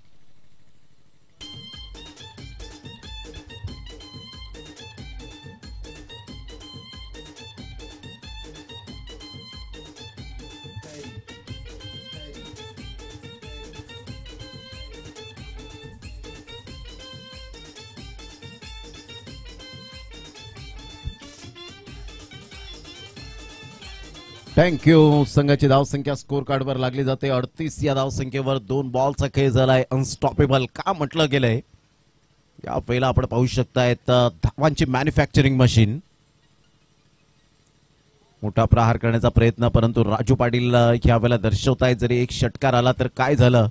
थँक्यू. संघाची धावसंख्या स्कोर कार्डवर लागली जाते 38. या धावसंख्येवर 2 बॉलचा खेळ झालाय. अनस्टॉपेबल का म्हटलं गेलंय. या पहिला आपण पाहू शकतायत धावांची मॅन्युफॅक्चरिंग मशीन. मोठा प्रहार करण्याचा प्रयत्न, परंतु राजू पाटील ह्या वेळेला दर्शवतायत जरी 1 षटकार आला तर काय झालं,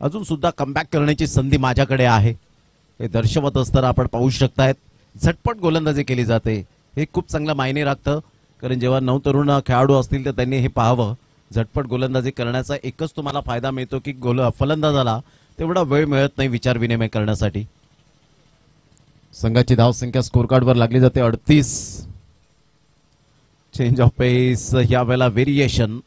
अजून सुद्धा कमबॅक करण्याची संधी माझ्याकडे आहे हे दर्शवत असताना आपण पाहू शकतायत. झटपट गोलंदाजी केली जाते. हे खूप चांगलं मायने राखतं, कारण जेव्हा 9 तरुण खेळाडू असतील तर त्यांनी हे पाहावं. झटपट गोलंदाजी करण्याचा एकच तुम्हाला फायदा मिळतो की फलंदाजाला तेवढा वेळ मिळत नाही विचार विनिमय करण्यासाठी. संघाची धावसंख्या स्कोर कार्डवर लागली जाते 38. चेंज ऑफ पेस या वेळेला व्हेरिएशन,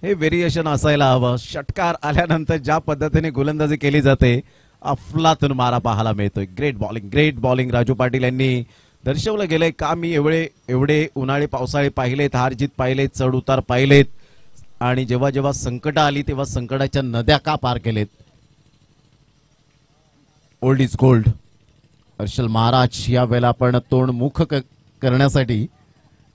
हे व्हेरिएशन असायला हवं. षटकार आल्यानंतर ज्या पद्धतीने गोलंदाजी केली जाते अफलातून मारा पाहायला मिळतोय. ग्रेट बॉलिंग राजू पाटील यांनी दर्शवलं गेलंय का मी एवढे उन्हाळी पावसाळे पाहिलेत, हार जीत पाहिलेत, चढ उतार पाहिलेत आणि जेव्हा जेव्हा संकट आली तेव्हा संकटाच्या नद्या का पार केलेत. Old is gold. Harshal Maharaj या वेळेला आपण तोंड मुख करण्यासाठी,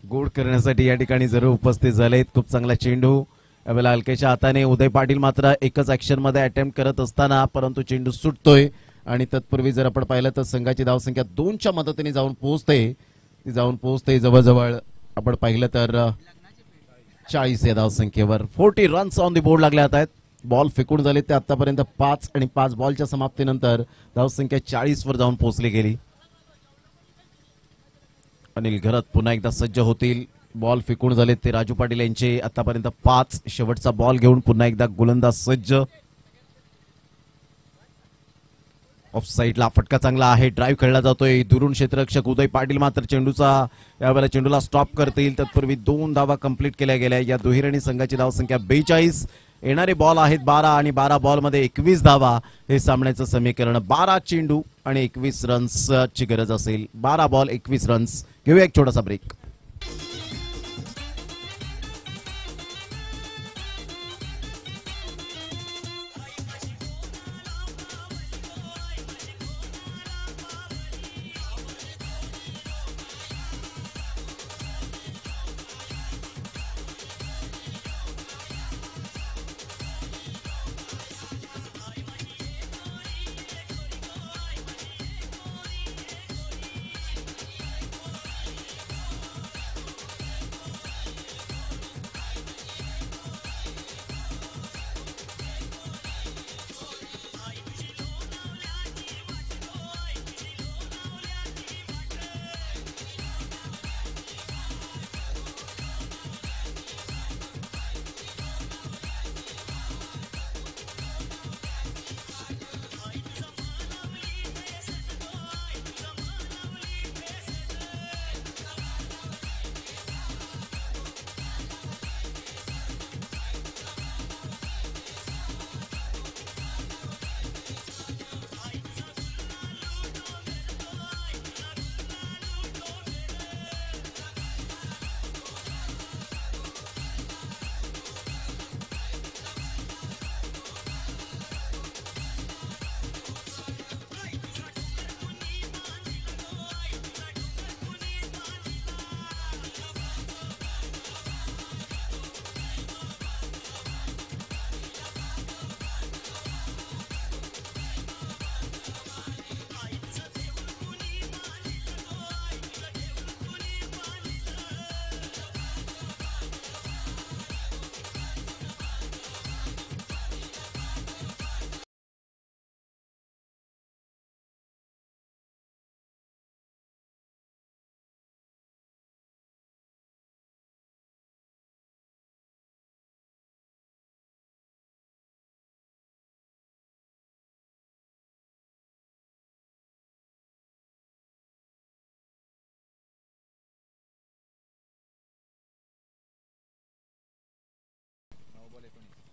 गोड करण्यासाठी या ठिकाणी जरूर उपस्थित झालेत. खूप चांगला चेंडू यावेळेला हलक्याच्या हाताने. उदय पाटील मात्र एकच ऍक्शन मध्ये अटेम्प्ट करत असताना परंतु चेंडू सुटतोय आणि तत्पूर्वी जर आपण पाहिलं तर संघाची धावसंख्या 2च्या मदतीने जाऊन पोहोचते जवळजवळ आपण पाहिलं तर 40 या धावसंख्येवर 40 रन्स ऑन दी बोर्ड लागले आहेत. बॉल फेकून झाले ते आतापर्यंत 5 आणि 5 बॉलच्या समाप्तीनंतर धावसंख्या 40 वर जाऊन पोहोचली गेली. अनिल घरत पुन्हा एकदा सज्ज होतील. बॉल फेकून झाले ते राजू पाटील यांचे आतापर्यंत 5. शेवटचा बॉल घेऊन पुन्हा एकदा गोलंदाज सज्ज. ऑफ साईडला फटका चांगला आहे. ड्राईव्ह खेळला जातोय. दुरून क्षेत्ररक्षक उदय पाटील मात्र यावेळेला चेंडूला स्टॉप करतील. तत्पूर्वी 2 धावा कंप्लीट केल्या गेल्या. या दुहेरी संघाची धावसंख्या 42. येणारे बॉल आहेत 12 आणि 12 बॉल मध्ये 21 धावा. हे सामन्याचं समीकरण 12 चेंडू आणि 21 रन्सची गरज असेल. 12 बॉल 21 रन्स. घेऊया एक छोटासा ब्रेक.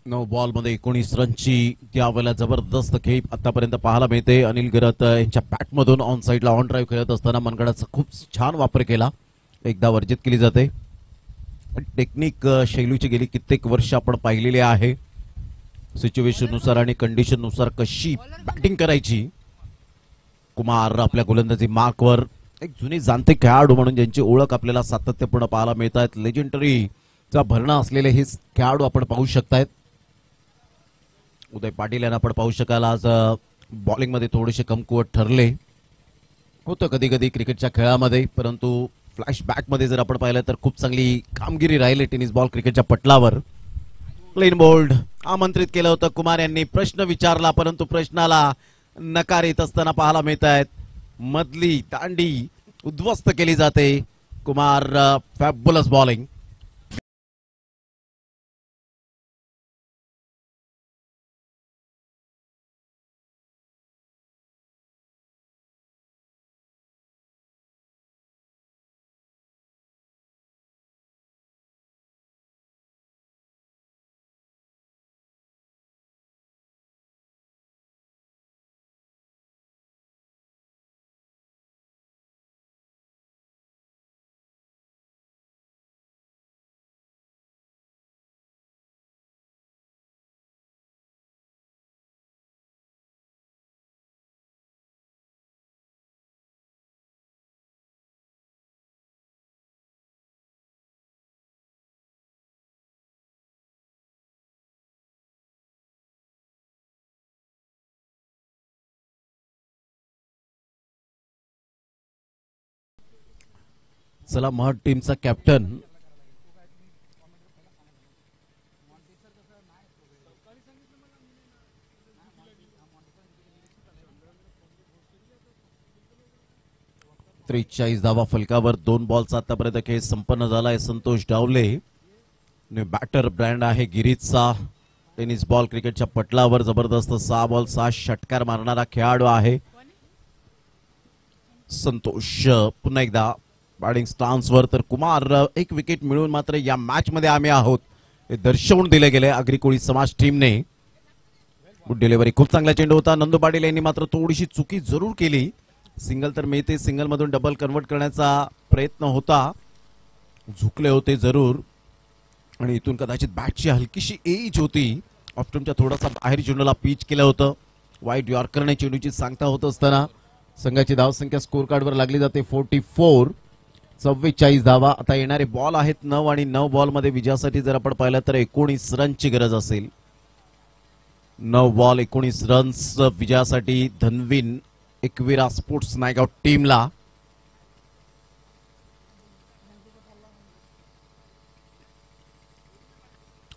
नऊ बॉल मध्ये 19 रनची त्यावेळेला जबरदस्त खेळी आतापर्यंत पाहायला मिळते. अनिल घरत यांच्या बॅट मधून ऑन साईडला ऑन ड्राईव्ह खेळत असताना मनगडाचा खूप छान वापर केला. एकदा वर्जित केली जाते. टेक्निक शैलीची गेली कित्येक वर्ष आपण पाहिलेली आहे. सिच्युएशन नुसार आणि कंडिशन नुसार कशी बॅटिंग करायची. कुमार आपल्या गोलंदाजी मार्कवर एक जुने जाणते खेळाडू म्हणून ज्यांची ओळख आपल्याला सातत्यपूर्ण पाहायला मिळत आहेत. लेजेंडरी चा भरणा असलेले हे खेळाडू आपण पाहू शकतायत. उदय पाटील यांना आपण पाहू शकाल आज बॉलिंग मध्ये थोडेसे कमकुवत ठरले होतं कधी कधी क्रिकेटच्या खेळामध्ये, परंतु फ्लॅशबॅक मध्ये जर आपण पाहिलं तर खूप चांगली कामगिरी राहिली टेनिस बॉल क्रिकेटच्या पटलावर. क्लीन बोल्ड आमंत्रित केलं होतं. कुमार यांनी प्रश्न विचारला परंतु प्रश्नाला नकार येत असताना पाहायला मिळत आहेत. मधली दांडी उद्ध्वस्त केली जाते. Kumar fabulous bowling. चला महट टीमचा 43 धावा फलकावर 2 बॉलचा आतापर्यंत खेळ संपन्न झालाय. संतोष डावले बॅटर ब्रँड आहे गिरीजचा. टेनिस बॉल क्रिकेटच्या पटलावर जबरदस्त 6 बॉल 6 षटकार मारणारा खेळाडू आहे संतोष. पुन्हा एकदा बॅटिंग स्टान्सवर तर कुमार एक विकेट मिळून मात्र या मॅच मध्ये आम्ही आहोत हे दर्शवून दिले गेले आगरी कोळी समाज टीमने. गुड डिलिव्हरी, खूप चांगला चेंडू होता. नंदू पाटील यांनी मात्र थोडीशी चुकी जरूर केली. सिंगल तर मिळते, सिंगल मधून डबल कन्वर्ट करण्याचा प्रयत्न होता, झुकले होते जरूर. आणि इथून कदाचित बॅटची हलकीशी एज होती. ऑफ्टमच्या थोडासा बाहेर चेंडूला पिच केलं होतं. वाईट यॉर्करने चेंडूची सांगता होत असताना संघाची धावसंख्या स्कोर कार्डवर लागली जाते 44. 44 धावा. आता येणारे बॉल आहेत 9 आणि 9 बॉल मध्ये विजयासाठी जर आपण पाहिलं तर 19 रनची गरज असेल. 9 बॉल 19 रन्स विजयासाठी धनवीन एकविरा स्पोर्ट्स नायगाव टीमला.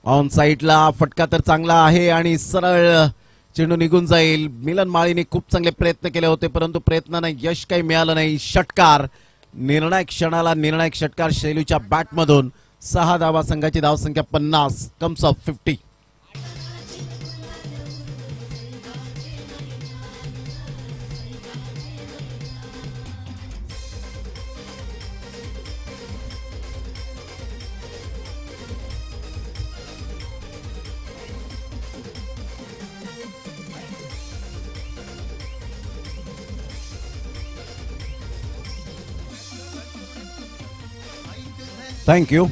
ऑन साईडला फटका तर चांगला आहे आणि सरळ चेंडू निघून जाईल. मिलन माळीने खूप चांगले प्रयत्न केले होते परंतु प्रयत्नांना यश काही मिळालं नाही. षटकार, निर्णायक क्षणाला निर्णायक षटकार शैलूच्या बॅटमधून. 6 धावा. संघाची धावसंख्या 50 कम्स ऑफ 50. थँक्यू.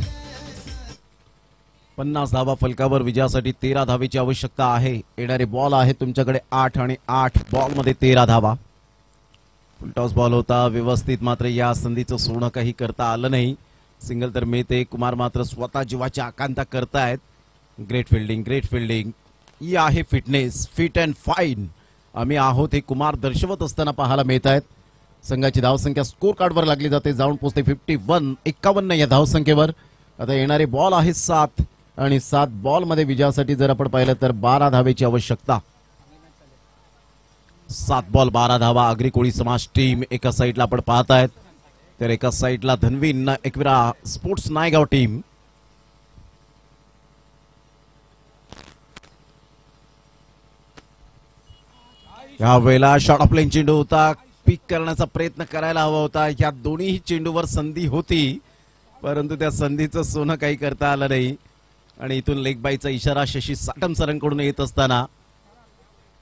50 धावा फलकावर विजयासाठी 13 धावेची आवश्यकता आहे. येणारे बॉल आहे तुमच्याकडे 8 आणि 8 बॉल मध्ये 13 धावा. फुलटॉस बॉल होता व्यवस्थित, मात्र या संधीचं सोनं काही करता आलं नाही. सिंगल तर मिळते. कुमार मात्र स्वतः जीवाची आकांक्षा करतायत. Great fielding, great fielding. ही आहे फिटनेस, फिट अँड फाईन आम्ही आहोत हे कुमार दर्शवत असताना पाहायला मिळत आहेत. संघाची धावसंख्या स्कोर कार्डवर लागली जाते, जाऊन पोहोचते 51 या धावसंख्येवर. आता येणारे बॉल आहे 7 आणि 7 बॉल मध्ये विजयासाठी जर आपण पाहिलं तर 12 धावेची आवश्यकता. 7 बॉल 12 धावा. आगरी कोळी समाज टीम एका साईडला आपण पाहतायत तर एका साईडला धनवीन एकविरा स्पोर्ट्स नायगाव टीम. या वेळेला शॉर्ट ऑफ लाईन चेंडू होता. पिक करण्याचा प्रयत्न करायला हवा होता. या दोन्ही चेंडूवर संधी होती परंतु त्या संधीचं सोनं काही करता आलं नाही. आणि इथून लेग बायचा इशारा शशी साटम सरांकडून येत असताना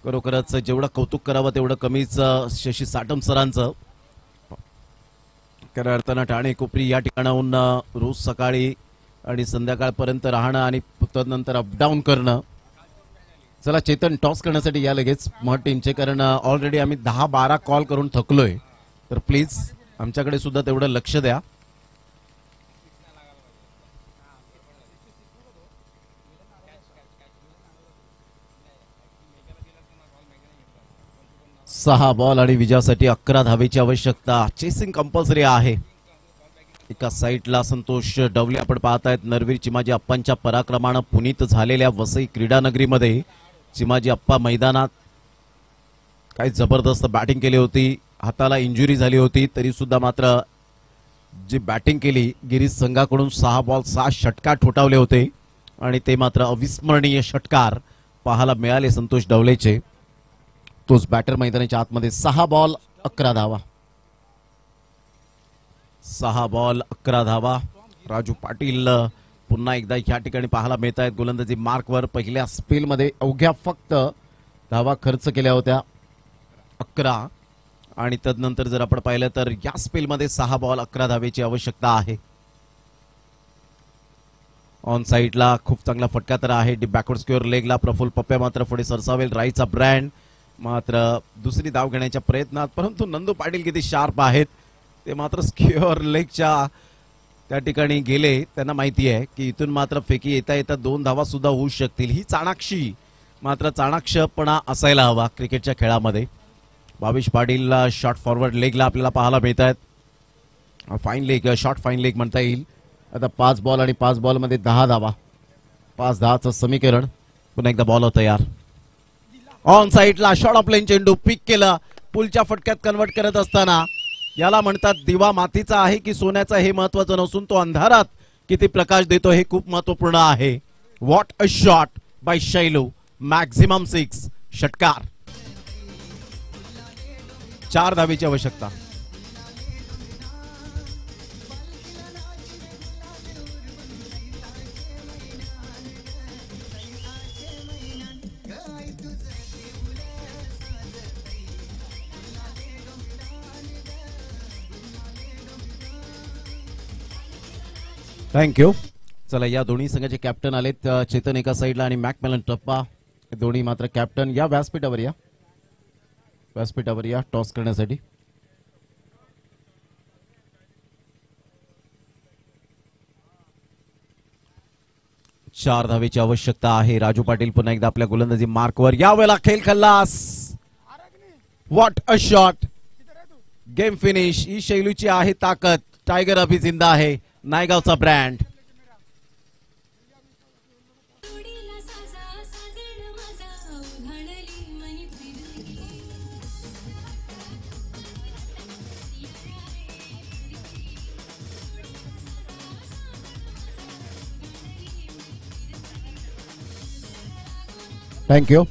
खरोखरच जेवढं कौतुक करावं तेवढं कमीच शशी साटम सरांचं. खऱ्या अर्थानं ठाणे कोपरी या ठिकाणाहून रोज सकाळी आणि संध्याकाळपर्यंत राहणं आणि तदनंतर अपडाऊन करणं. चला चेतन, टॉस करण्यासाठी या लगेच मह टीमचे, कारण ऑलरेडी आम्ही 10-12 कॉल करून थकलोय तर प्लीज आमच्याकडे सुद्धा तेवढं लक्ष द्या. सहा बॉल आणि विजयासाठी 11 धावेची आवश्यकता. चेसिंग कंपल्सरी आहे. एका साईडला संतोष डवले आपण पाहतायत. नरवीर चिमाजी अप्पांच्या पराक्रमानं पुनीत झालेल्या वसई क्रीडा नगरीमध्ये चिमाजी अप्पा मैदानात काय जबरदस्त बॅटिंग केली होती. हाताला इंजुरी झाली होती तरी सुद्धा मात्र जी बॅटिंग केली, गिरीश संघाकडून 6 बॉल 6 षटकार ठोठावले होते आणि ते मात्र अविस्मरणीय षटकार पाहायला मिळाले संतोष डवलेचे. तोच बॅटर मैदानाच्या आतमध्ये. 6 बॉल 11 धावा. 6 बॉल 11 धावा. राजू पाटील पुन्हा एकदा या ठिकाणी पाहायला मिळत आहेत. गोलंदाजी मार्कवर पहिल्या स्पेलमध्ये अवघ्या फक्त धावा खर्च केल्या होत्या 11 आणि तदनंतर जर आपण पाहिलं तर या स्पेलमध्ये 6 बॉल 11 धावेची आवश्यकता आहे. ऑन साईडला खूप चांगला फटका तर आहे. बॅकवर्ड स्क्वेअर लेगला प्रफुल्ल पप्प्या मात्र पुढे सरसावेल. राईचा ब्रँड मात्र दुसरी धाव घेण्याच्या प्रयत्नात, परंतु नंदू पाटील किती शार्प आहेत ते मात्र स्क्वेअर लेगच्या त्या ठिकाणी गेले. त्यांना माहिती आहे की इथून मात्र फेकी येता येता 2 धावा सुद्धा होऊ शकतील. ही चाणाक्षी मात्र चाणाक्षपणा असायला हवा क्रिकेटच्या खेळामध्ये. भावेश पाटील शॉर्ट फॉरवर्ड लेगला आपल्याला पाहायला मिळत आहेत. Fine leg, short fine leg म्हणता येईल. आता 5 बॉल आणि 5 बॉल मध्ये 10 धावा. 5-10चं समीकरण. पुन्हा एकदा बॉल तयार. ऑन साईडला शॉर्ट ऑफ लाईन चेंडू पिक केला. पुलच्या फटक्यात कन्वर्ट करत असताना याला म्हणतात दिवा मातीचा आहे की सोन्याचा हे महत्वाचं नसून तो अंधारात किती प्रकाश देतो हे खूप महत्वपूर्ण आहे. What a shot bye Shailu, maximum 6 षटकार. 4 धावेची आवश्यकता. थँक्यू. चला या दोन्ही संघाचे कॅप्टन आलेत. चेतन एका साईडला आणि मॅकमेलन टप्पा, दोन्ही मात्र कॅप्टन. या व्यासपीठावर या, व्यासपीठावर या टॉस करण्यासाठी. चार धावेची आवश्यकता आहे. राजू पाटील पुन्हा एकदा आपल्या गोलंदाजी मार्कवर. यावेळेला खेळ खल्लास. What a shot. Game finish. ही शैलूची आहे ताकद. टायगर अभि जिंदा आहे. नायगावचा ब्रँड. थँक्यू.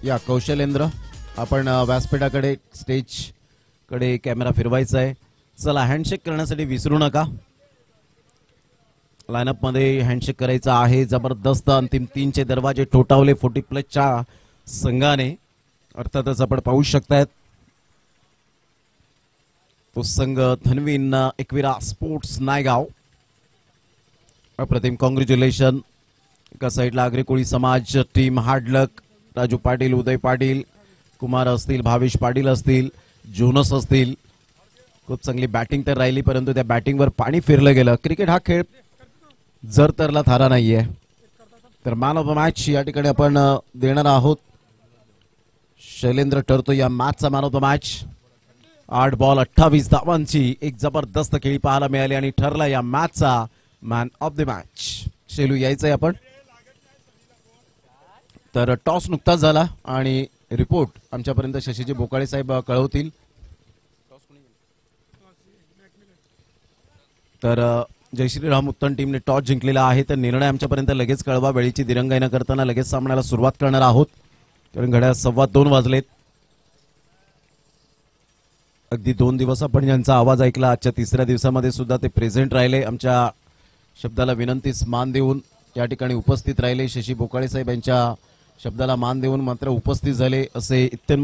या कौशलेंद्र, आपण व्यासपीठाकडे स्टेज कडे कॅमेरा फिरवायचा आहे. चला हँडशेक करण्यासाठी विसरू नका. लाईनअप मध्ये हँडशेक करायचा आहे. जबरदस्त अंतिम 3चे दरवाजे ठोठावले 40+ संघाने. अर्थातच आपण पाहू शकतायत तो संघ धनवीन एकविरा स्पोर्ट्स नायगाव. अप्रतिम कॉंग्रॅच्युलेशन. एका साईडला आग्रेकोळी समाज टीम हार्डलक. राजू पाटील, उदय पाटील, कुमार असतील, भावेश पाटील असतील, जोनस असतील. खूप चांगली बॅटिंग तर राहिली, परंतु त्या बॅटिंगवर पाणी फिरलं गेलं. क्रिकेट हा खेळ जर तरला थारा नाहीये. तर मॅन ऑफ द मॅच या ठिकाणी आपण देणार आहोत. शैलेंद्र ठरतो या मॅचचा man of the match. 8 ball 28 धावांची एक जबरदस्त खेळी पाहायला मिळाली आणि ठरला या मॅचचा man of the match. Shailu यायचंय आपण. तर टॉस नुकताच झाला आणि रिपोर्ट आमच्यापर्यंत शशीजी बोकाळे साहेब कळवतील. तर जय श्रीराम उत्तम टीमने टॉस जिंकलेला आहे. तर निर्णय आमच्यापर्यंत लगेच कळवा. वेळेची दिरंगाई न करताना लगेच सामन्याला सुरुवात करणार आहोत. कारण घड्याळ 2:15 वाजलेत. अगदी 2 दिवस आपण ज्यांचा आवाज ऐकला, आजच्या 3ऱ्या दिवसामध्ये सुद्धा ते प्रेझेंट राहिले. आमच्या शब्दाला विनंतीस मान देऊन या ठिकाणी उपस्थित राहिले. शशी बोकाळे साहेब यांच्या शब्दाला मान देऊन मात्र उपस्थित झाले. असे इत्थंभूत